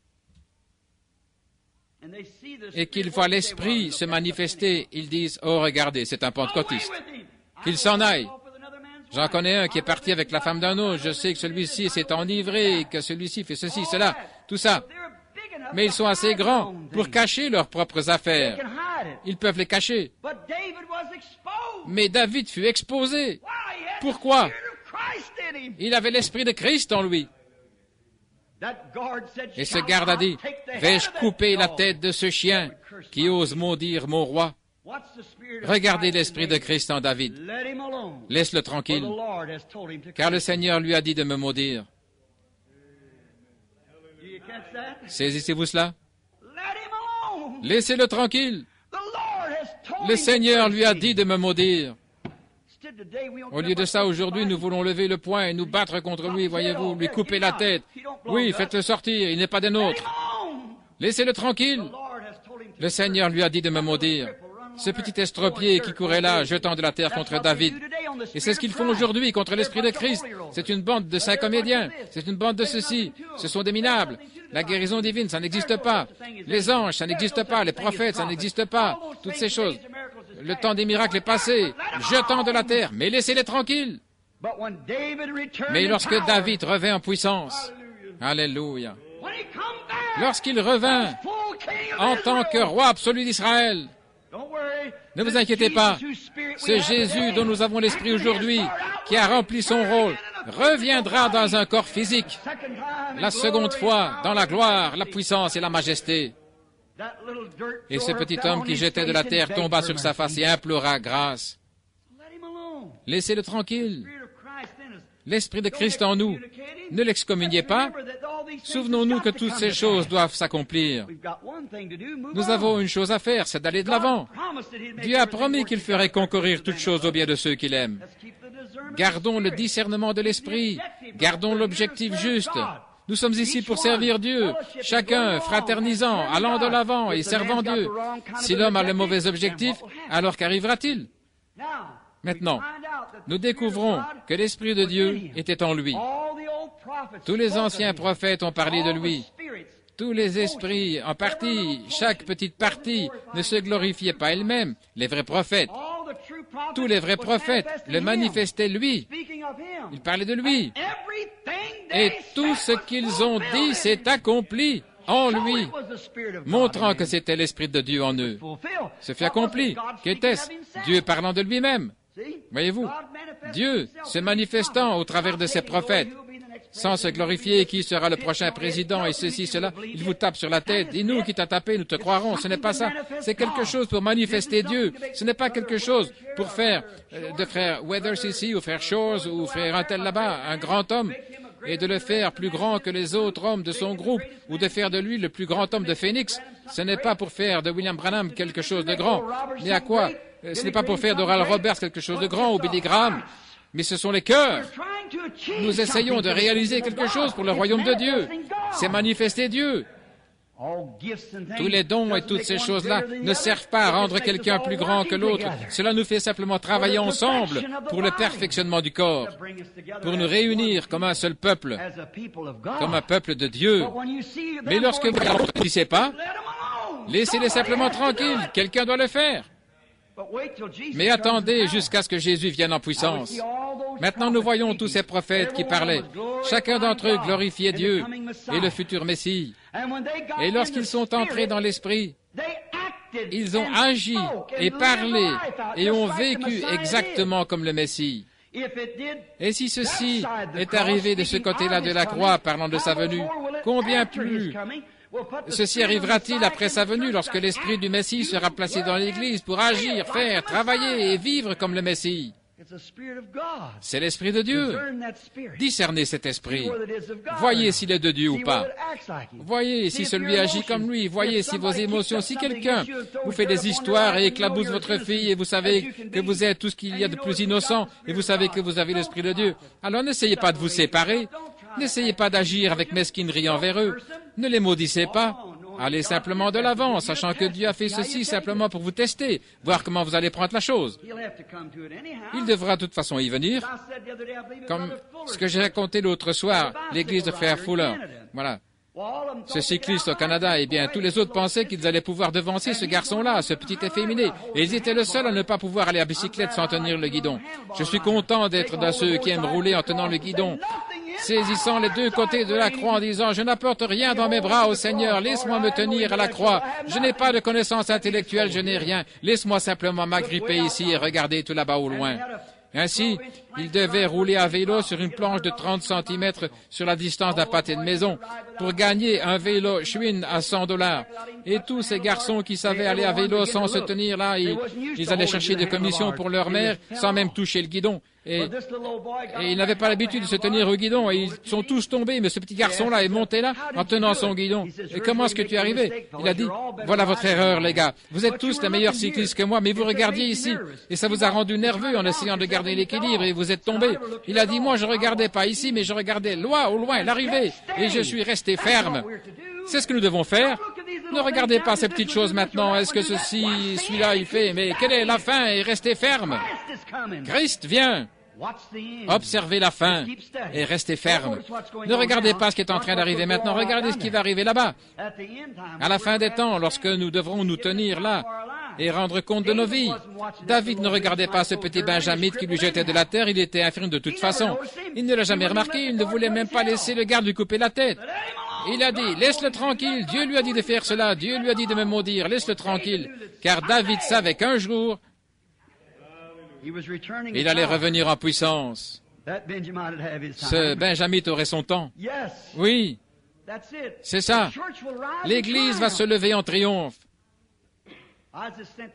et qu'ils voient l'Esprit se manifester, ils disent « Oh, regardez, c'est un pentecôtiste. Qu'il s'en aille. » J'en connais un qui est parti avec la femme d'un autre. Je sais que celui-ci s'est enivré, que celui-ci fait ceci, cela, tout ça. Mais ils sont assez grands pour cacher leurs propres affaires. Ils peuvent les cacher. Mais David fut exposé. Pourquoi? Il avait l'Esprit de Christ en lui. Et ce garde a dit, « Vais-je couper la tête de ce chien qui ose maudire mon roi? » Regardez l'Esprit de Christ en David. Laisse-le tranquille, car le Seigneur lui a dit de me maudire. Saisissez-vous cela? Laissez-le tranquille. Le Seigneur lui a dit de me maudire. Au lieu de ça, aujourd'hui, nous voulons lever le poing et nous battre contre lui, voyez-vous, lui couper la tête. Oui, faites-le sortir, il n'est pas des nôtres. Laissez-le tranquille. Le Seigneur lui a dit de me maudire. Ce petit estropié qui courait là, jetant de la terre contre David. Et c'est ce qu'ils font aujourd'hui contre l'Esprit de Christ. C'est une bande de 5 comédiens. C'est une bande de ceci. Ce sont des minables. La guérison divine, ça n'existe pas. Les anges, ça n'existe pas. Les prophètes, ça n'existe pas. Toutes ces choses. Le temps des miracles est passé. Jetant de la terre. Mais laissez-les tranquilles. Mais lorsque David revint en puissance, alléluia, lorsqu'il revint en tant que roi absolu d'Israël, ne vous inquiétez pas, ce Jésus dont nous avons l'Esprit aujourd'hui, qui a rempli son rôle, reviendra dans un corps physique, la seconde fois, dans la gloire, la puissance et la majesté. Et ce petit homme qui jetait de la terre tomba sur sa face et implora grâce. Laissez-le tranquille. L'Esprit de Christ en nous. Ne l'excommuniez pas. Souvenons-nous que toutes ces choses doivent s'accomplir. Nous avons une chose à faire, c'est d'aller de l'avant. Dieu a promis qu'il ferait concourir toutes choses au bien de ceux qu'il aime. Gardons le discernement de l'Esprit. Gardons l'objectif juste. Nous sommes ici pour servir Dieu, chacun fraternisant, allant de l'avant et servant Dieu. Si l'homme a le mauvais objectif, alors qu'arrivera-t-il? Maintenant, nous découvrons que l'Esprit de Dieu était en lui. Tous les anciens prophètes ont parlé de lui. Tous les esprits, en partie, chaque petite partie, ne se glorifiaient pas elles-mêmes. Les vrais prophètes, tous les vrais prophètes le manifestaient lui. Ils parlaient de lui. Et tout ce qu'ils ont dit s'est accompli en lui, montrant que c'était l'Esprit de Dieu en eux. Ce fut accompli. Qu'était-ce? Dieu parlant de lui-même. Voyez-vous, Dieu se manifestant au travers de ses prophètes, sans se glorifier qui sera le prochain président et ceci, cela, il vous tape sur la tête. Dis-nous qui t'a tapé, nous te croirons. Ce n'est pas ça. C'est quelque chose pour manifester Dieu. Ce n'est pas quelque chose pour faire de frère Weathers ici, ou frère Shores, ou frère un tel là-bas, un grand homme, et de le faire plus grand que les autres hommes de son groupe, ou de faire de lui le plus grand homme de Phoenix. Ce n'est pas pour faire de William Branham quelque chose de grand. Mais à quoi? Ce n'est pas pour faire d'Oral Roberts quelque chose de grand, ou Billy Graham. Mais ce sont les cœurs. Nous essayons de réaliser quelque chose pour le royaume de Dieu. C'est manifester Dieu. Tous les dons et toutes ces choses-là ne servent pas à rendre quelqu'un plus grand que l'autre. Cela nous fait simplement travailler ensemble pour le perfectionnement du corps, pour nous réunir comme un seul peuple, comme un peuple de Dieu. Mais lorsque vous ne dites pas, laissez-les simplement tranquilles, quelqu'un doit le faire. Mais attendez jusqu'à ce que Jésus vienne en puissance. Maintenant, nous voyons tous ces prophètes qui parlaient. Chacun d'entre eux glorifiait Dieu et le futur Messie. Et lorsqu'ils sont entrés dans l'Esprit, ils ont agi et parlé et ont vécu exactement comme le Messie. Et si ceci est arrivé de ce côté-là de la croix, parlant de sa venue, combien plus ceci arrivera-t-il après sa venue, lorsque l'Esprit du Messie sera placé dans l'Église pour agir, faire, travailler et vivre comme le Messie? C'est l'Esprit de Dieu. Discernez cet Esprit. Voyez s'il est de Dieu ou pas. Voyez si celui agit comme lui. Voyez si vos émotions, si quelqu'un vous fait des histoires et éclabousse votre fille et vous savez que vous êtes tout ce qu'il y a de plus innocent et vous savez que vous avez l'Esprit de Dieu. Alors n'essayez pas de vous séparer. N'essayez pas d'agir avec mesquinerie envers eux. Ne les maudissez pas. Allez simplement de l'avant, sachant que Dieu a fait ceci simplement pour vous tester, voir comment vous allez prendre la chose. Il devra de toute façon y venir, comme ce que j'ai raconté l'autre soir, l'église de Frère Fuller. Voilà. Ce cycliste au Canada, eh bien, tous les autres pensaient qu'ils allaient pouvoir devancer ce garçon-là, ce petit efféminé, et ils étaient le seul à ne pas pouvoir aller à bicyclette sans tenir le guidon. Je suis content d'être dans ceux qui aiment rouler en tenant le guidon, saisissant les deux côtés de la croix en disant « Je n'apporte rien dans mes bras au Seigneur, laisse-moi me tenir à la croix. Je n'ai pas de connaissances intellectuelles, je n'ai rien. Laisse-moi simplement m'agripper ici et regarder tout là-bas au loin. » Ainsi, il devait rouler à vélo sur une planche de 30 cm sur la distance d'un pâté de maison pour gagner un vélo Schwinn à $100. Et tous ces garçons qui savaient aller à vélo sans se tenir là, ils allaient chercher des commissions pour leur mère sans même toucher le guidon. Et ils n'avaient pas l'habitude de se tenir au guidon et ils sont tous tombés, mais ce petit garçon-là est monté là en tenant son guidon. Et comment est-ce que tu es arrivé? Il a dit, voilà votre erreur, les gars. Vous êtes tous les meilleurs cyclistes que moi, mais vous regardiez ici. Et ça vous a rendu nerveux en essayant de garder l'équilibre et vous êtes tombés. Il a dit, moi je regardais pas ici, mais je regardais loin, au loin, l'arrivée. Et je suis resté ferme. C'est ce que nous devons faire. Ne regardez pas ces petites choses maintenant. Est-ce que celui-là, il fait, mais quelle est la fin? Et restez ferme. Christ vient. Observez la fin et restez ferme. Ne regardez pas ce qui est en train d'arriver maintenant. Regardez ce qui va arriver là-bas. À la fin des temps, lorsque nous devrons nous tenir là et rendre compte de nos vies. David ne regardait pas ce petit benjamite qui lui jetait de la terre. Il était infirme de toute façon. Il ne l'a jamais remarqué. Il ne voulait même pas laisser le garde lui couper la tête. Il a dit, laisse-le tranquille. Dieu lui a dit de faire cela. Dieu lui a dit de me maudire. Laisse-le tranquille. Car David savait qu'un jour, il allait revenir en puissance. Ce benjamite aurait son temps. Oui, c'est ça. L'Église va se lever en triomphe.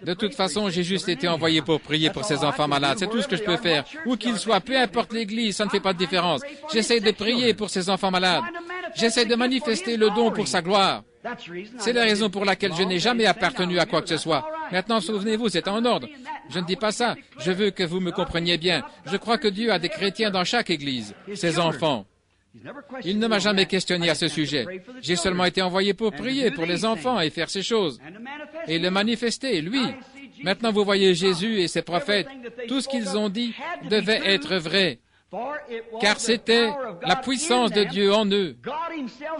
De toute façon, j'ai juste été envoyé pour prier pour ces enfants malades. C'est tout ce que je peux faire. Où qu'ils soient, peu importe l'Église, ça ne fait pas de différence. J'essaie de prier pour ces enfants malades. J'essaie de manifester le don pour sa gloire. C'est la raison pour laquelle je n'ai jamais appartenu à quoi que ce soit. Maintenant, souvenez-vous, c'est en ordre. Je ne dis pas ça. Je veux que vous me compreniez bien. Je crois que Dieu a des chrétiens dans chaque Église, ses enfants. Il ne m'a jamais questionné à ce sujet. J'ai seulement été envoyé pour prier pour les enfants et faire ces choses. Et le manifester, lui. Maintenant, vous voyez Jésus et ses prophètes. Tout ce qu'ils ont dit devait être vrai. Car c'était la puissance de Dieu en eux.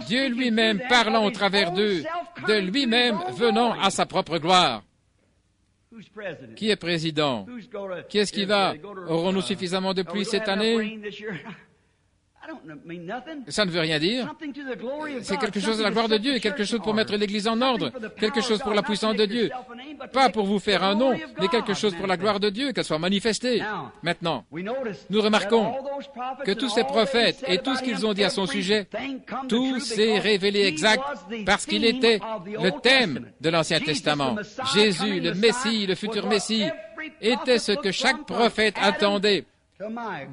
Dieu lui-même parlant au travers d'eux, de lui-même venant à sa propre gloire. Qui est président? Qui est-ce qui va? Aurons-nous suffisamment de pluie cette année? Ça ne veut rien dire. C'est quelque chose de la gloire de Dieu, quelque chose pour mettre l'Église en ordre, quelque chose pour la puissance de Dieu. Pas pour vous faire un nom, mais quelque chose pour la gloire de Dieu, qu'elle soit manifestée. Maintenant, nous remarquons que tous ces prophètes et tout ce qu'ils ont dit à son sujet, tout s'est révélé exact parce qu'il était le thème de l'Ancien Testament. Jésus, le Messie, le futur Messie, était ce que chaque prophète attendait.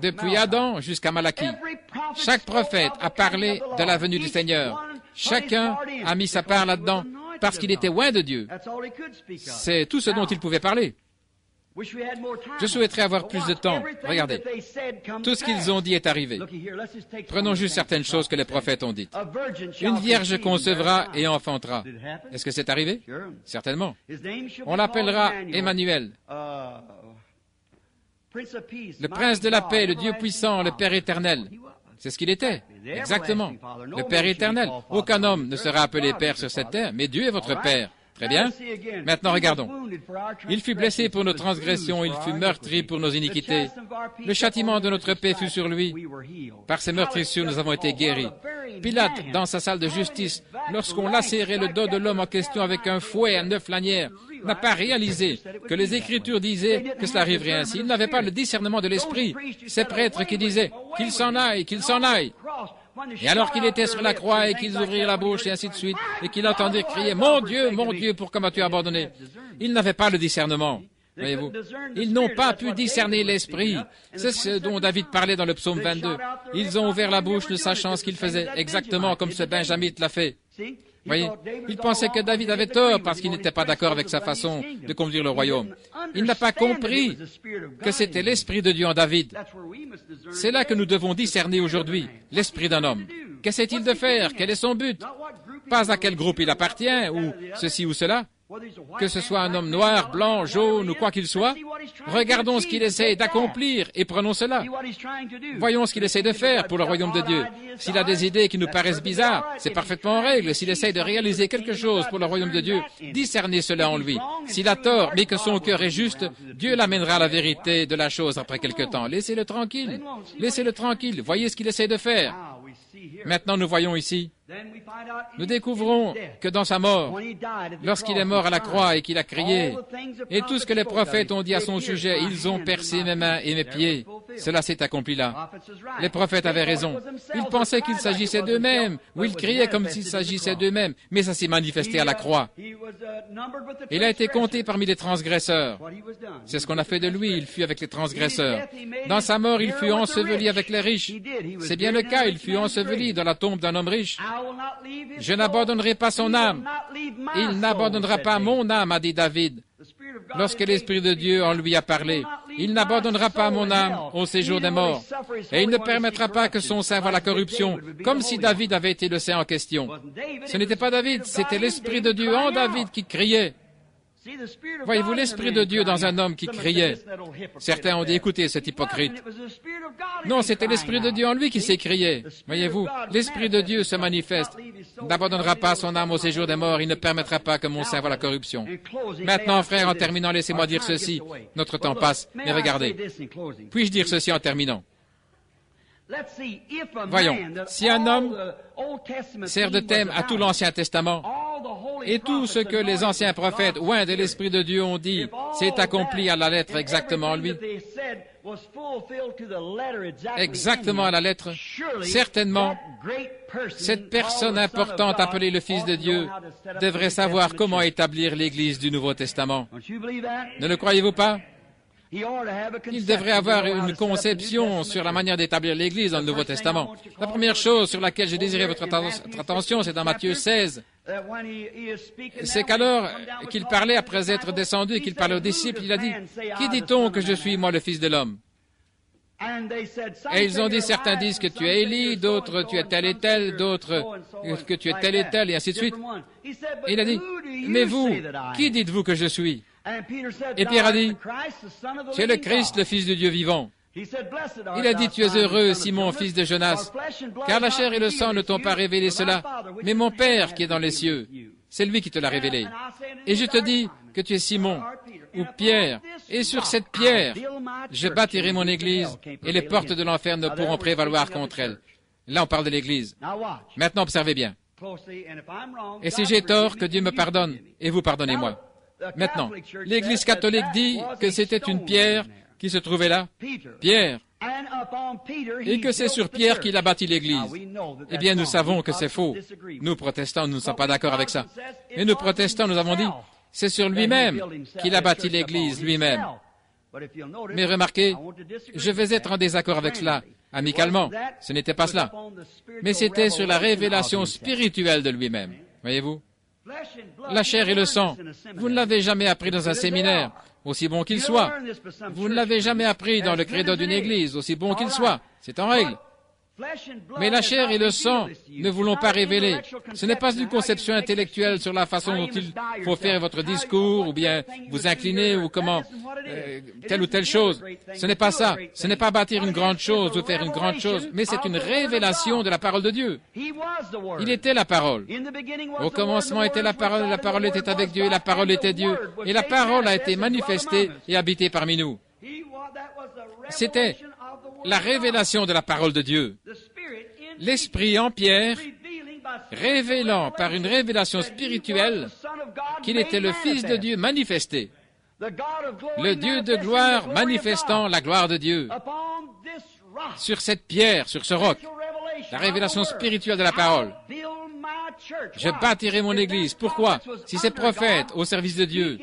Depuis Adam jusqu'à Malachie, chaque prophète a parlé de la venue du Seigneur. Chacun a mis sa part là-dedans parce qu'il était loin de Dieu. C'est tout ce dont il pouvait parler. Je souhaiterais avoir plus de temps. Regardez, tout ce qu'ils ont dit est arrivé. Prenons juste certaines choses que les prophètes ont dites. Une vierge concevra et enfantera. Est-ce que c'est arrivé? Certainement. On l'appellera Emmanuel. Le prince de la paix, le Dieu puissant, le Père éternel. C'est ce qu'il était. Exactement. Le Père éternel. Aucun homme ne sera appelé Père sur cette terre, mais Dieu est votre Père. Très bien. Maintenant, regardons. Il fut blessé pour nos transgressions, il fut meurtri pour nos iniquités. Le châtiment de notre paix fut sur lui. Par ses meurtrissures, nous avons été guéris. Pilate, dans sa salle de justice, lorsqu'on lacérait le dos de l'homme en question avec un fouet à 9 lanières, n'a pas réalisé que les Écritures disaient que cela arriverait ainsi. Il n'avait pas le discernement de l'Esprit. Ces prêtres qui disaient qu'il s'en aille, qu'il s'en aille. Et alors qu'il était sur la croix et qu'ils ouvrirent la bouche et ainsi de suite, et qu'il entendait crier « Mon Dieu, pourquoi m'as-tu abandonné ?» Ils n'avaient pas le discernement, voyez-vous. Ils n'ont pas pu discerner l'Esprit. C'est ce dont David parlait dans le psaume 22. Ils ont ouvert la bouche ne sachant ce qu'ils faisaient, exactement comme ce Benjamite l'a fait. Voyez, il pensait que David avait tort parce qu'il n'était pas d'accord avec sa façon de conduire le royaume. Il n'a pas compris que c'était l'Esprit de Dieu en David. C'est là que nous devons discerner aujourd'hui l'esprit d'un homme. Qu'essaie-t-il de faire? Quel est son but? Pas à quel groupe il appartient, ou ceci ou cela. Que ce soit un homme noir, blanc, jaune ou quoi qu'il soit, regardons ce qu'il essaie d'accomplir et prenons cela. Voyons ce qu'il essaie de faire pour le royaume de Dieu. S'il a des idées qui nous paraissent bizarres, c'est parfaitement en règle. S'il essaie de réaliser quelque chose pour le royaume de Dieu, discernez cela en lui. S'il a tort, mais que son cœur est juste, Dieu l'amènera à la vérité de la chose après quelque temps. Laissez-le tranquille. Laissez-le tranquille. Voyez ce qu'il essaie de faire. Maintenant, nous voyons ici, nous découvrons que dans sa mort, lorsqu'il est mort à la croix et qu'il a crié, et tout ce que les prophètes ont dit à son sujet, ils ont percé mes mains et mes pieds. Cela s'est accompli là. Les prophètes avaient raison. Ils pensaient qu'il s'agissait d'eux-mêmes, ou ils criaient comme s'il s'agissait d'eux-mêmes, mais ça s'est manifesté à la croix. Il a été compté parmi les transgresseurs. C'est ce qu'on a fait de lui, il fut avec les transgresseurs. Dans sa mort, il fut enseveli avec les riches. C'est bien le cas, il fut enseveli dans la tombe d'un homme riche. Je n'abandonnerai pas son âme. Il n'abandonnera pas mon âme, a dit David, lorsque l'Esprit de Dieu en lui a parlé. Il n'abandonnera pas mon âme au séjour des morts. Et il ne permettra pas que son sein voie la corruption, comme si David avait été le sein en question. Ce n'était pas David, c'était l'Esprit de Dieu en David qui criait. Voyez-vous l'Esprit de Dieu dans un homme qui criait. Certains ont dit, écoutez, cet hypocrite. Non, c'était l'Esprit de Dieu en lui qui s'écriait. Voyez-vous, l'Esprit de Dieu se manifeste. Il n'abandonnera pas son âme au séjour des morts, il ne permettra pas que mon sein voie la corruption. Maintenant, frères, en terminant, laissez-moi dire ceci. Notre temps passe, mais regardez. Puis-je dire ceci en terminant? Voyons, si un homme sert de thème à tout l'Ancien Testament, et tout ce que les anciens prophètes, loin de l'Esprit de Dieu, ont dit, s'est accompli à la lettre exactement lui, exactement à la lettre, certainement, cette personne importante appelée le Fils de Dieu devrait savoir comment établir l'Église du Nouveau Testament. Ne le croyez-vous pas? Il devrait avoir une conception sur la manière d'établir l'Église dans le Nouveau Testament. La première chose sur laquelle j'ai désiré votre attention, c'est dans Matthieu 16. C'est qu'alors qu'il parlait, après être descendu, et qu'il parlait aux disciples, il a dit, « Qui dit-on que je suis, moi, le Fils de l'homme ?» Et ils ont dit, certains disent que tu es Élie, d'autres tu es tel et tel, d'autres que tu es tel et tel, et ainsi de suite. Et il a dit, « Mais vous, qui dites-vous que je suis ?» Et Pierre a dit, « Tu es le Christ, le Fils de Dieu vivant. » Il a dit, « Tu es heureux, Simon, fils de Jonas, car la chair et le sang ne t'ont pas révélé cela, mais mon Père qui est dans les cieux, c'est lui qui te l'a révélé. Et je te dis que tu es Simon, ou Pierre, et sur cette pierre, je bâtirai mon Église, et les portes de l'enfer ne pourront prévaloir contre elle. » Là, on parle de l'Église. Maintenant, observez bien. Et si j'ai tort, que Dieu me pardonne, et vous pardonnez-moi. Maintenant, l'Église catholique dit que c'était une pierre qui se trouvait là, Pierre, et que c'est sur Pierre qu'il a bâti l'Église. Eh bien, nous savons que c'est faux. Nous, protestants, nous ne sommes pas d'accord avec ça. Mais nous, protestants, nous avons dit, c'est sur lui-même qu'il a bâti l'Église, lui-même. Mais remarquez, je vais être en désaccord avec cela, amicalement. Ce n'était pas cela. Mais c'était sur la révélation spirituelle de lui-même. Voyez-vous? La chair et le sang, vous ne l'avez jamais appris dans un séminaire, aussi bon qu'il soit. Vous ne l'avez jamais appris dans le credo d'une église, aussi bon qu'il soit. C'est en règle. Mais la chair et le sang ne vous l'ont pas révélé. Ce n'est pas une conception intellectuelle sur la façon dont il faut faire votre discours, ou bien vous incliner, ou comment, telle ou telle chose. Ce n'est pas ça. Ce n'est pas bâtir une grande chose ou faire une grande chose, mais c'est une révélation de la parole de Dieu. Il était la parole. Au commencement était la parole était avec Dieu, et la parole était Dieu, et la parole a été manifestée et habitée parmi nous. C'était la révélation de la parole de Dieu. L'Esprit en Pierre, révélant par une révélation spirituelle qu'il était le Fils de Dieu manifesté. Le Dieu de gloire manifestant la gloire de Dieu. Sur cette pierre, sur ce roc, la révélation spirituelle de la parole. Je bâtirai mon Église. Pourquoi? Si ces prophètes au service de Dieu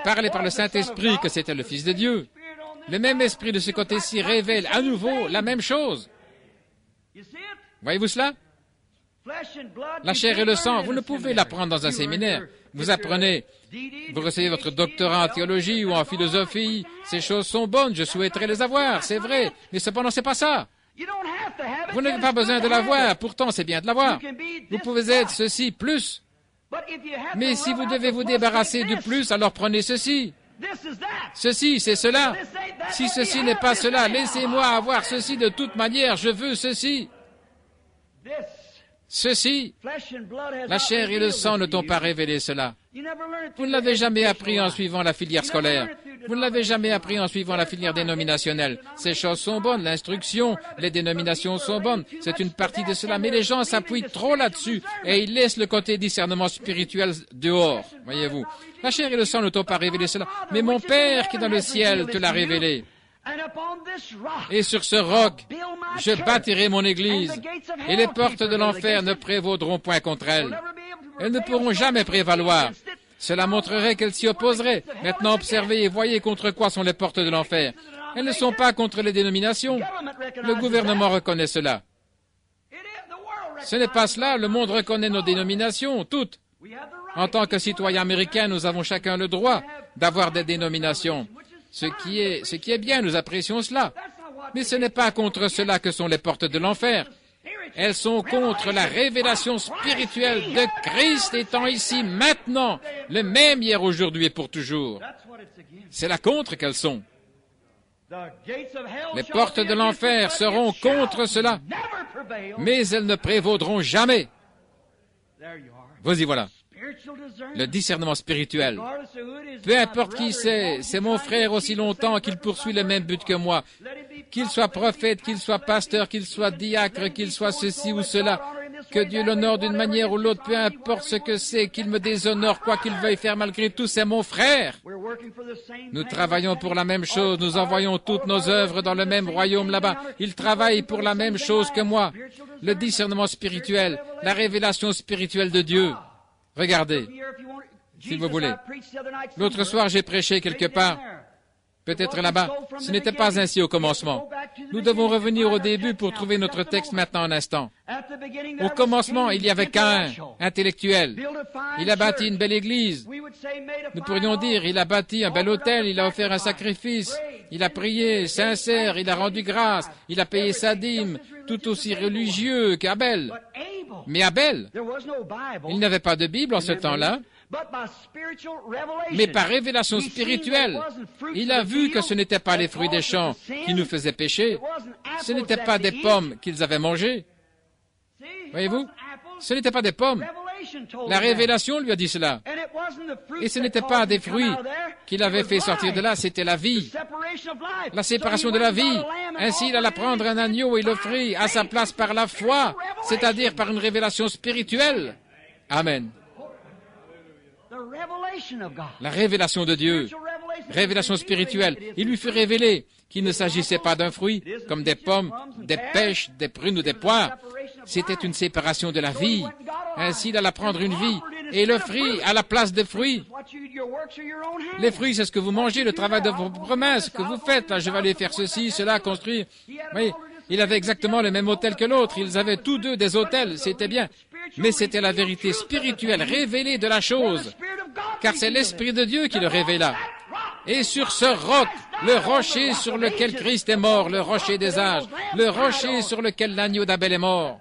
parlaient par le Saint-Esprit que c'était le Fils de Dieu, le même esprit de ce côté-ci révèle à nouveau la même chose. Voyez-vous cela? La chair et le sang, vous ne pouvez l'apprendre dans un séminaire. Vous apprenez, vous recevez votre doctorat en théologie ou en philosophie. Ces choses sont bonnes, je souhaiterais les avoir, c'est vrai. Mais cependant, c'est pas ça. Vous n'avez pas besoin de l'avoir, pourtant c'est bien de l'avoir. Vous pouvez être ceci plus. Mais si vous devez vous débarrasser du plus, alors prenez ceci. Ceci, c'est cela. Si ceci n'est pas cela, laissez-moi avoir ceci de toute manière, je veux ceci. Ceci, la chair et le sang ne t'ont pas révélé cela. Vous ne l'avez jamais appris en suivant la filière scolaire. Vous ne l'avez jamais appris en suivant la filière dénominationnelle. Ces choses sont bonnes, l'instruction, les dénominations sont bonnes. C'est une partie de cela, mais les gens s'appuient trop là-dessus et ils laissent le côté discernement spirituel dehors, voyez-vous. La chair et le sang ne t'ont pas révélé cela, mais mon Père qui est dans le ciel te l'a révélé. Et sur ce roc, je bâtirai mon Église, et les portes de l'enfer ne prévaudront point contre elle. Elles ne pourront jamais prévaloir. Cela montrerait qu'elles s'y opposeraient. Maintenant, observez et voyez contre quoi sont les portes de l'enfer. Elles ne sont pas contre les dénominations. Le gouvernement reconnaît cela. Ce n'est pas cela. Le monde reconnaît nos dénominations, toutes. En tant que citoyens américains, nous avons chacun le droit d'avoir des dénominations. Ce qui est bien, nous apprécions cela. Mais ce n'est pas contre cela que sont les portes de l'enfer. Elles sont contre la révélation spirituelle de Christ étant ici maintenant, le même hier, aujourd'hui et pour toujours. C'est là contre qu'elles sont. Les portes de l'enfer seront contre cela, mais elles ne prévaudront jamais. Vous y voilà. Le discernement spirituel. Peu importe qui c'est mon frère aussi longtemps qu'il poursuit le même but que moi. Qu'il soit prophète, qu'il soit pasteur, qu'il soit diacre, qu'il soit ceci ou cela. Que Dieu l'honore d'une manière ou l'autre, peu importe ce que c'est, qu'il me déshonore, quoi qu'il veuille faire malgré tout, c'est mon frère. Nous travaillons pour la même chose, nous envoyons toutes nos œuvres dans le même royaume là-bas. Il travaille pour la même chose que moi. Le discernement spirituel, la révélation spirituelle de Dieu. Regardez, si vous voulez. L'autre soir, j'ai prêché quelque part, peut-être là-bas. Ce n'était pas ainsi au commencement. Nous devons revenir au début pour trouver notre texte maintenant un instant. Au commencement, il y avait qu'un intellectuel. Il a bâti une belle église. Nous pourrions dire, il a bâti un bel hôtel, il a offert un sacrifice, il a prié, sincère, il a rendu grâce, il a payé sa dîme, tout aussi religieux qu'Abel. Mais Abel, il n'avait pas de Bible en ce temps-là, mais par révélation spirituelle, il a vu que ce n'étaient pas les fruits des champs qui nous faisaient pécher, ce n'étaient pas des pommes qu'ils avaient mangées. Voyez-vous, ce n'étaient pas des pommes. La révélation lui a dit cela. Et ce n'était pas des fruits qu'il avait fait sortir de là, c'était la vie. la séparation de la vie. Ainsi, il alla prendre un agneau et l'offrit à sa place par la foi, c'est-à-dire par une révélation spirituelle. Amen. La révélation de Dieu, révélation spirituelle. Il lui fut révélé qu'il ne s'agissait pas d'un fruit, comme des pommes, des pêches, des prunes ou des poires. C'était une séparation de la vie. Ainsi, il alla prendre une vie et l'offrit à la place des fruits. Les fruits, c'est ce que vous mangez, le travail de vos promesses, ce que vous faites. Là, je vais aller faire ceci, cela, construire. Oui, il avait exactement le même hôtel que l'autre. Ils avaient tous deux des hôtels, c'était bien. Mais c'était la vérité spirituelle révélée de la chose, car c'est l'Esprit de Dieu qui le révéla. Et sur ce roc, le rocher sur lequel Christ est mort, le rocher des âges, le rocher sur lequel l'agneau d'Abel est mort.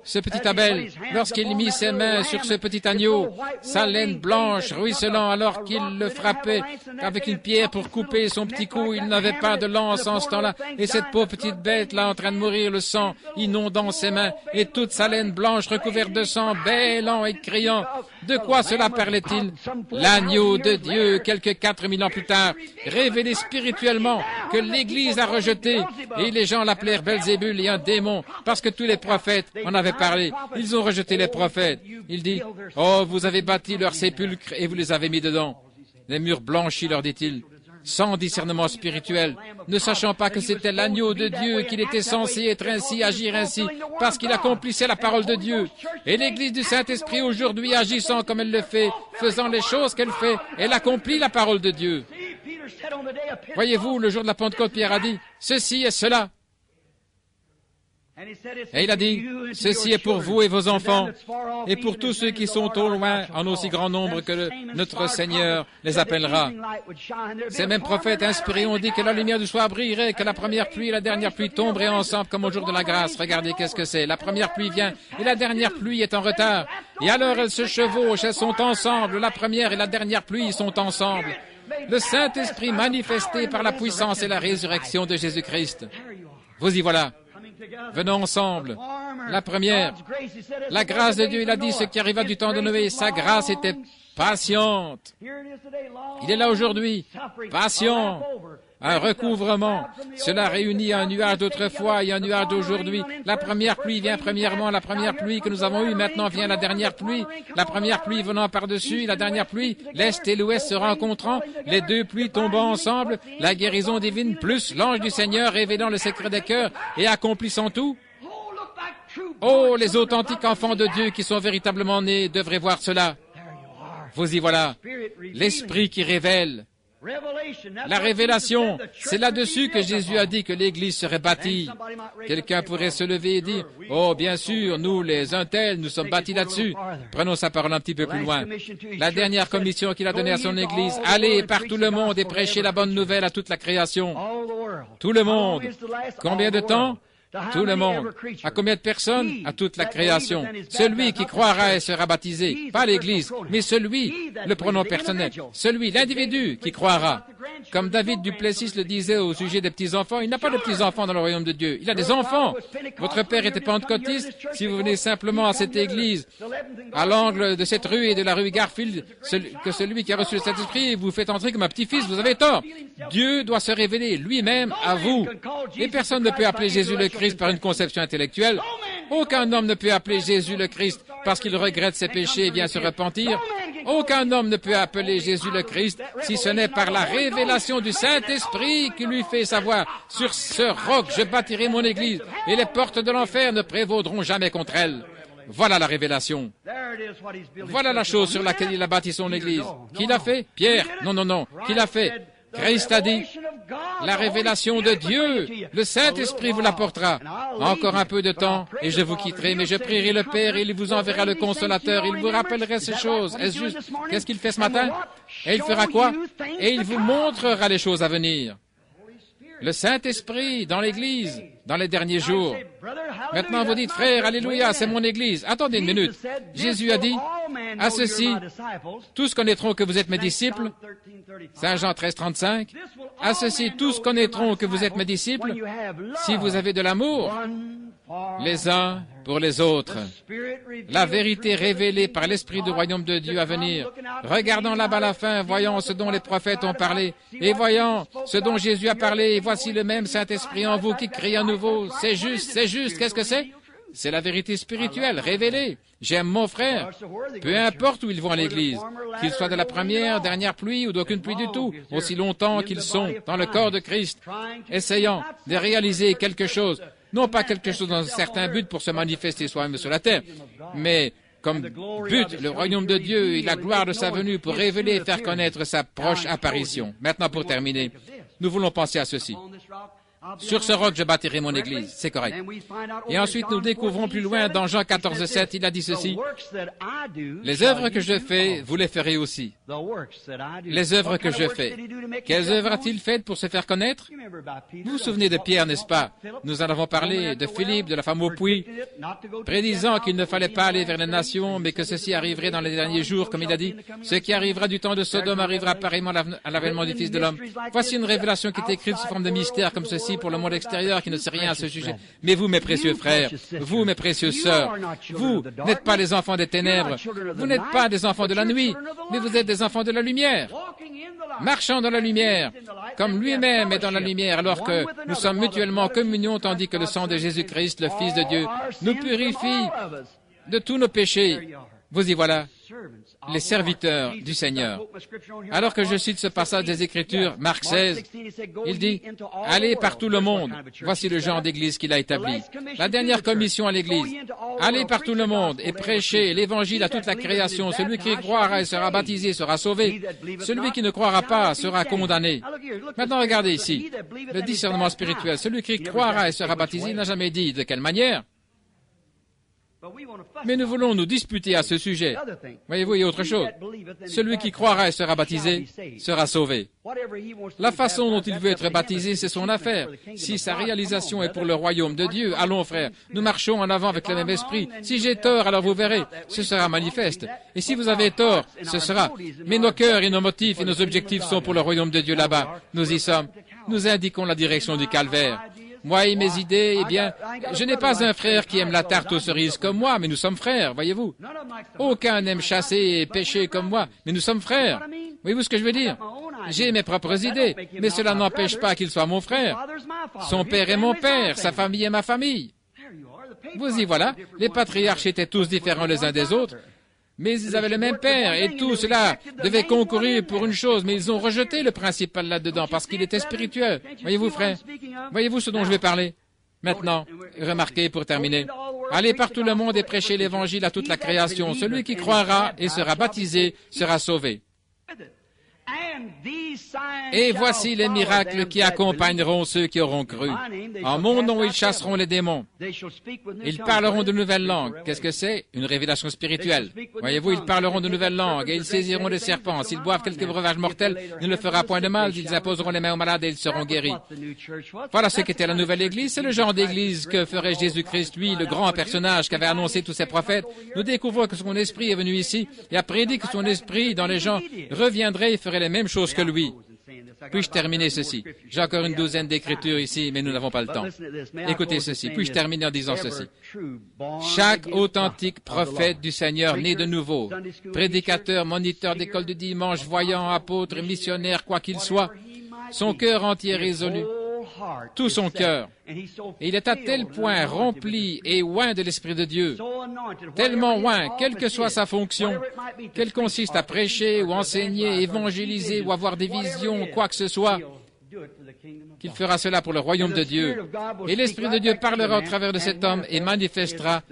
Ce petit Abel, lorsqu'il mit ses mains sur ce petit agneau, sa laine blanche ruisselant alors qu'il le frappait avec une pierre pour couper son petit cou, il n'avait pas de lance en ce temps-là, et cette pauvre petite bête là en train de mourir, le sang inondant ses mains, et toute sa laine blanche recouverte de sang, bêlant et criant. De quoi cela parlait-il? L'agneau de Dieu, quelques 4000 ans plus tard, révélé spirituellement, que l'Église a rejeté, et les gens l'appelèrent Belzébul et un démon, parce que tous les prophètes en avaient parlé. Ils ont rejeté les prophètes. Il dit, « Oh, vous avez bâti leur sépulcre et vous les avez mis dedans. Les murs blanchis, leur dit-il, sans discernement spirituel, ne sachant pas que c'était l'agneau de Dieu, qu'il était censé être ainsi, agir ainsi, parce qu'il accomplissait la parole de Dieu. Et l'Église du Saint-Esprit aujourd'hui, agissant comme elle le fait, faisant les choses qu'elle fait, elle accomplit la parole de Dieu. » Voyez-vous, le jour de la Pentecôte, Pierre a dit, « Ceci et cela. » Et il a dit, « Ceci est pour vous et vos enfants, et pour tous ceux qui sont au loin, en aussi grand nombre que notre Seigneur les appellera. » Ces mêmes prophètes inspirés ont dit que la lumière du soir brillerait, que la première pluie et la dernière pluie tomberaient ensemble comme au jour de la grâce. Regardez qu'est-ce que c'est. La première pluie vient et la dernière pluie est en retard. Et alors elles se chevauchent, elles sont ensemble. La première et la dernière pluie sont ensemble. Le Saint-Esprit manifesté par la puissance et la résurrection de Jésus-Christ. Vous y voilà. Venons ensemble. La première, la grâce de Dieu, il a dit ce qui arriva du temps de Noé, sa grâce était patiente. Il est là aujourd'hui, patient, un recouvrement. Cela réunit un nuage d'autrefois et un nuage d'aujourd'hui. La première pluie vient premièrement, la première pluie que nous avons eue, maintenant vient la dernière pluie. La première pluie venant par-dessus, la dernière pluie, l'Est et l'Ouest se rencontrant, les deux pluies tombant ensemble, la guérison divine, plus l'ange du Seigneur révélant le secret des cœurs et accomplissant tout. Oh, les authentiques enfants de Dieu qui sont véritablement nés devraient voir cela. Vous y voilà, l'Esprit qui révèle. La révélation, c'est là-dessus que Jésus a dit que l'Église serait bâtie. Quelqu'un pourrait se lever et dire, « Oh, bien sûr, nous, les intels, nous sommes bâtis là-dessus. » Prenons sa parole un petit peu plus loin. La dernière commission qu'il a donnée à son Église, « Allez par tout le monde et prêchez la bonne nouvelle à toute la création. » Tout le monde. Combien de temps? Tout le monde. À combien de personnes? À toute la création. Celui qui croira et sera baptisé, pas l'Église, mais celui, le pronom personnel, celui, l'individu qui croira. Comme David Duplessis le disait au sujet des petits-enfants, il n'a pas de petits-enfants dans le royaume de Dieu, il a des enfants. Votre père était pentecôtiste, si vous venez simplement à cette église, à l'angle de cette rue et de la rue Garfield, que celui qui a reçu le Saint-Esprit vous fait entrer comme un petit-fils, vous avez tort. Dieu doit se révéler lui-même à vous. Et personne ne peut appeler Jésus le Christ par une conception intellectuelle. Aucun homme ne peut appeler Jésus le Christ parce qu'il regrette ses péchés et vient se repentir. Aucun homme ne peut appeler Jésus le Christ si ce n'est par la révélation du Saint-Esprit qui lui fait savoir, sur ce roc je bâtirai mon église et les portes de l'enfer ne prévaudront jamais contre elle. Voilà la révélation. Voilà la chose sur laquelle il a bâti son église. Qui l'a fait? Pierre. Non. Qui l'a fait? Christ a dit, la révélation de Dieu, le Saint-Esprit vous l'apportera. Encore un peu de temps et je vous quitterai, mais je prierai le Père et il vous enverra le Consolateur. Il vous rappellerait ces choses. Est-ce juste? Qu'est-ce qu'il fait ce matin? Et il fera quoi? Et il vous montrera les choses à venir. Le Saint-Esprit dans l'Église, dans les derniers jours. Maintenant vous dites, frère, alléluia, c'est mon Église. Attendez une minute. Jésus a dit, à ceci, tous connaîtront que vous êtes mes disciples. Saint Jean 13, 35. À ceci, tous connaîtront que vous êtes mes disciples si vous avez de l'amour les uns pour les autres. La vérité révélée par l'Esprit du royaume de Dieu à venir. Regardons là-bas la fin, voyons ce dont les prophètes ont parlé, et voyons ce dont Jésus a parlé, et voici le même Saint-Esprit en vous qui crie à nouveau, c'est juste, qu'est-ce que c'est? C'est la vérité spirituelle, révélée. J'aime mon frère, peu importe où ils vont à l'église, qu'ils soient de la première, dernière pluie ou d'aucune pluie du tout, aussi longtemps qu'ils sont dans le corps de Christ, essayant de réaliser quelque chose, non pas quelque chose dans un certain but pour se manifester soi-même sur la terre, mais comme but le royaume de Dieu et la gloire de sa venue pour révéler et faire connaître sa proche apparition. Maintenant, pour terminer, nous voulons penser à ceci. Sur ce roc, je bâtirai mon église. C'est correct. Et ensuite, nous découvrons plus loin, dans Jean 14, 7, il a dit ceci. Les œuvres que je fais, vous les ferez aussi. Les œuvres que je fais. Quelles œuvres a-t-il faites pour se faire connaître? Vous vous souvenez de Pierre, n'est-ce pas? Nous en avons parlé, de Philippe, de la femme au puits, prédisant qu'il ne fallait pas aller vers les nations, mais que ceci arriverait dans les derniers jours, comme il a dit. Ce qui arrivera du temps de Sodome arrivera pareillement à l'avènement du Fils de l'homme. Voici une révélation qui est écrite sous forme de mystère, comme ceci, pour le monde extérieur qui ne sait rien à ce sujet. Mais vous, mes précieux frères, vous, mes précieuses sœurs, vous n'êtes pas les enfants des ténèbres, vous n'êtes pas des enfants de la nuit, mais vous êtes des enfants de la lumière, marchant dans la lumière, comme lui-même est dans la lumière, alors que nous sommes mutuellement en communion, tandis que le sang de Jésus-Christ, le Fils de Dieu, nous purifie de tous nos péchés. Vous y voilà, les serviteurs du Seigneur. Alors que je cite ce passage des Écritures, Marc 16, il dit, « Allez par tout le monde. » Voici le genre d'église qu'il a établi. La dernière commission à l'église. « Allez par tout le monde et prêchez l'évangile à toute la création. Celui qui croira et sera baptisé sera sauvé. Celui qui ne croira pas sera condamné. » Maintenant, regardez ici. Le discernement spirituel. Celui qui croira et sera baptisé n'a jamais dit de quelle manière. Mais nous voulons nous disputer à ce sujet. Voyez-vous, il y a autre chose. Celui qui croira et sera baptisé sera sauvé. La façon dont il veut être baptisé, c'est son affaire. Si sa réalisation est pour le royaume de Dieu, allons frères, nous marchons en avant avec le même esprit. Si j'ai tort, alors vous verrez, ce sera manifeste. Et si vous avez tort, ce sera. Mais nos cœurs et nos motifs et nos objectifs sont pour le royaume de Dieu là-bas. Nous y sommes. Nous indiquons la direction du calvaire. Moi et mes idées, eh bien, je n'ai pas un frère qui aime la tarte aux cerises comme moi, mais nous sommes frères, voyez-vous. Aucun n'aime chasser et pêcher comme moi, mais nous sommes frères. Voyez-vous ce que je veux dire? J'ai mes propres idées, mais cela n'empêche pas qu'il soit mon frère. Son père est mon père, sa famille est ma famille. Vous y voilà, les patriarches étaient tous différents les uns des autres. Mais ils avaient le même père, et tout cela devait concourir pour une chose, mais ils ont rejeté le principal là-dedans, parce qu'il était spirituel. Voyez-vous, frère? Voyez-vous ce dont je vais parler? Maintenant, remarquez pour terminer. Allez par tout le monde et prêchez l'évangile à toute la création. Celui qui croira et sera baptisé sera sauvé. Et voici les miracles qui accompagneront ceux qui auront cru. En mon nom, ils chasseront les démons. Ils parleront de nouvelles langues. Qu'est-ce que c'est? Une révélation spirituelle. Voyez-vous, ils parleront de nouvelles langues et ils saisiront des serpents. S'ils boivent quelques breuvages mortels, il ne leur fera point de mal. Ils imposeront les mains aux malades et ils seront guéris. Voilà ce qu'était la nouvelle Église. C'est le genre d'Église que ferait Jésus-Christ, lui, le grand personnage qu'avait annoncé tous ses prophètes. Nous découvrons que son esprit est venu ici et a prédit que son esprit dans les gens reviendrait et ferait les mêmes choses que lui. Puis-je terminer ceci? J'ai encore une douzaine d'écritures ici, mais nous n'avons pas le temps. Écoutez ceci. Puis-je terminer en disant ceci? Chaque authentique prophète du Seigneur né de nouveau, prédicateur, moniteur d'école du dimanche, voyant, apôtre, missionnaire, quoi qu'il soit, son cœur entier résolu, tout son cœur. Et il est à tel point rempli et oint de l'Esprit de Dieu, tellement oint, quelle que soit sa fonction, qu'elle consiste à prêcher ou enseigner, évangéliser ou avoir des visions, quoi que ce soit, qu'il fera cela pour le royaume de Dieu. Et l'Esprit de Dieu parlera au travers de cet homme et manifestera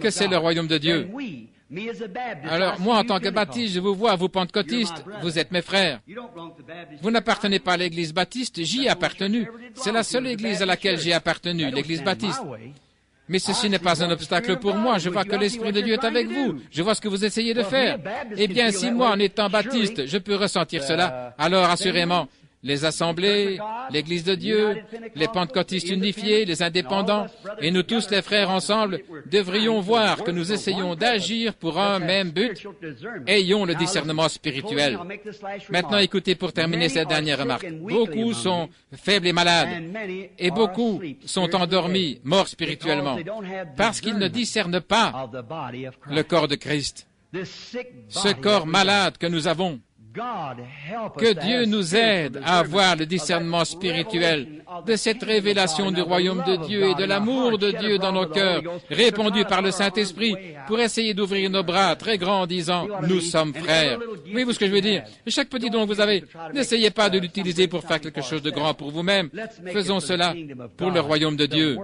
que c'est le royaume de Dieu. Alors, moi, en tant que baptiste, je vous vois, vous pentecôtistes, vous êtes mes frères. Vous n'appartenez pas à l'église baptiste, j'y ai appartenu. C'est la seule église à laquelle j'ai appartenu, l'église baptiste. Mais ceci n'est pas un obstacle pour moi. Je vois que l'Esprit de Dieu est avec vous. Je vois ce que vous essayez de faire. Eh bien, si moi, en étant baptiste, je peux ressentir cela, alors assurément, les assemblées, l'Église de Dieu, les pentecôtistes unifiés, les indépendants, et nous tous les frères ensemble devrions voir que nous essayons d'agir pour un même but. Ayons le discernement spirituel. Maintenant, écoutez pour terminer cette dernière remarque. Beaucoup sont faibles et malades, et beaucoup sont endormis, morts spirituellement, parce qu'ils ne discernent pas le corps de Christ. Ce corps malade que nous avons, que Dieu nous aide à avoir le discernement spirituel de cette révélation du royaume de Dieu et de l'amour de Dieu dans nos cœurs, répandu par le Saint-Esprit, pour essayer d'ouvrir nos bras très grands en disant « Nous sommes frères ». Voyez-vous ce que je veux dire? Et chaque petit don que vous avez, n'essayez pas de l'utiliser pour faire quelque chose de grand pour vous-même. Faisons cela pour le royaume de Dieu,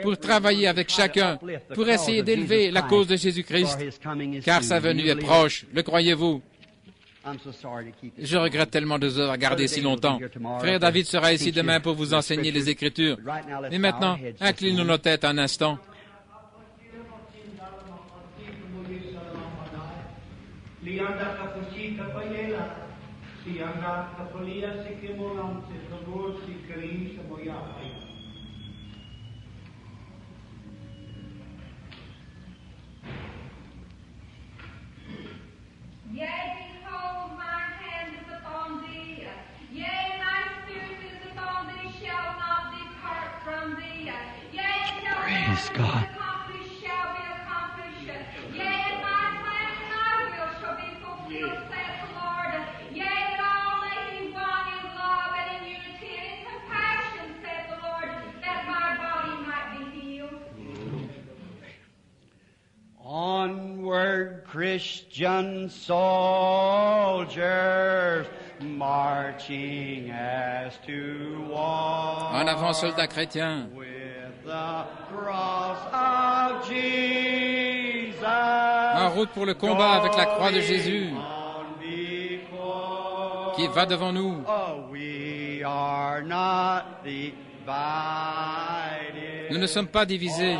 pour travailler avec chacun, pour essayer d'élever la cause de Jésus-Christ, car sa venue est proche. Le croyez-vous? Je regrette tellement de vous avoir gardé si longtemps. Frère David sera ici demain pour vous enseigner les Écritures. Et maintenant, inclinons nos têtes un instant. Praise God. Onward, Christian soldiers, marching as to war. En avant, soldats chrétiens. The cross of Jesus, en route pour le combat avec la croix de Jésus qui va devant nous. Nous ne sommes pas divisés.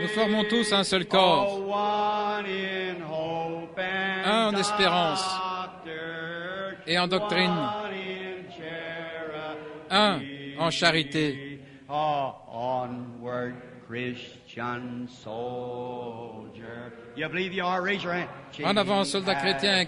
Nous formons tous un seul corps, un en espérance et en doctrine, un en charité. En avant, soldats chrétiens,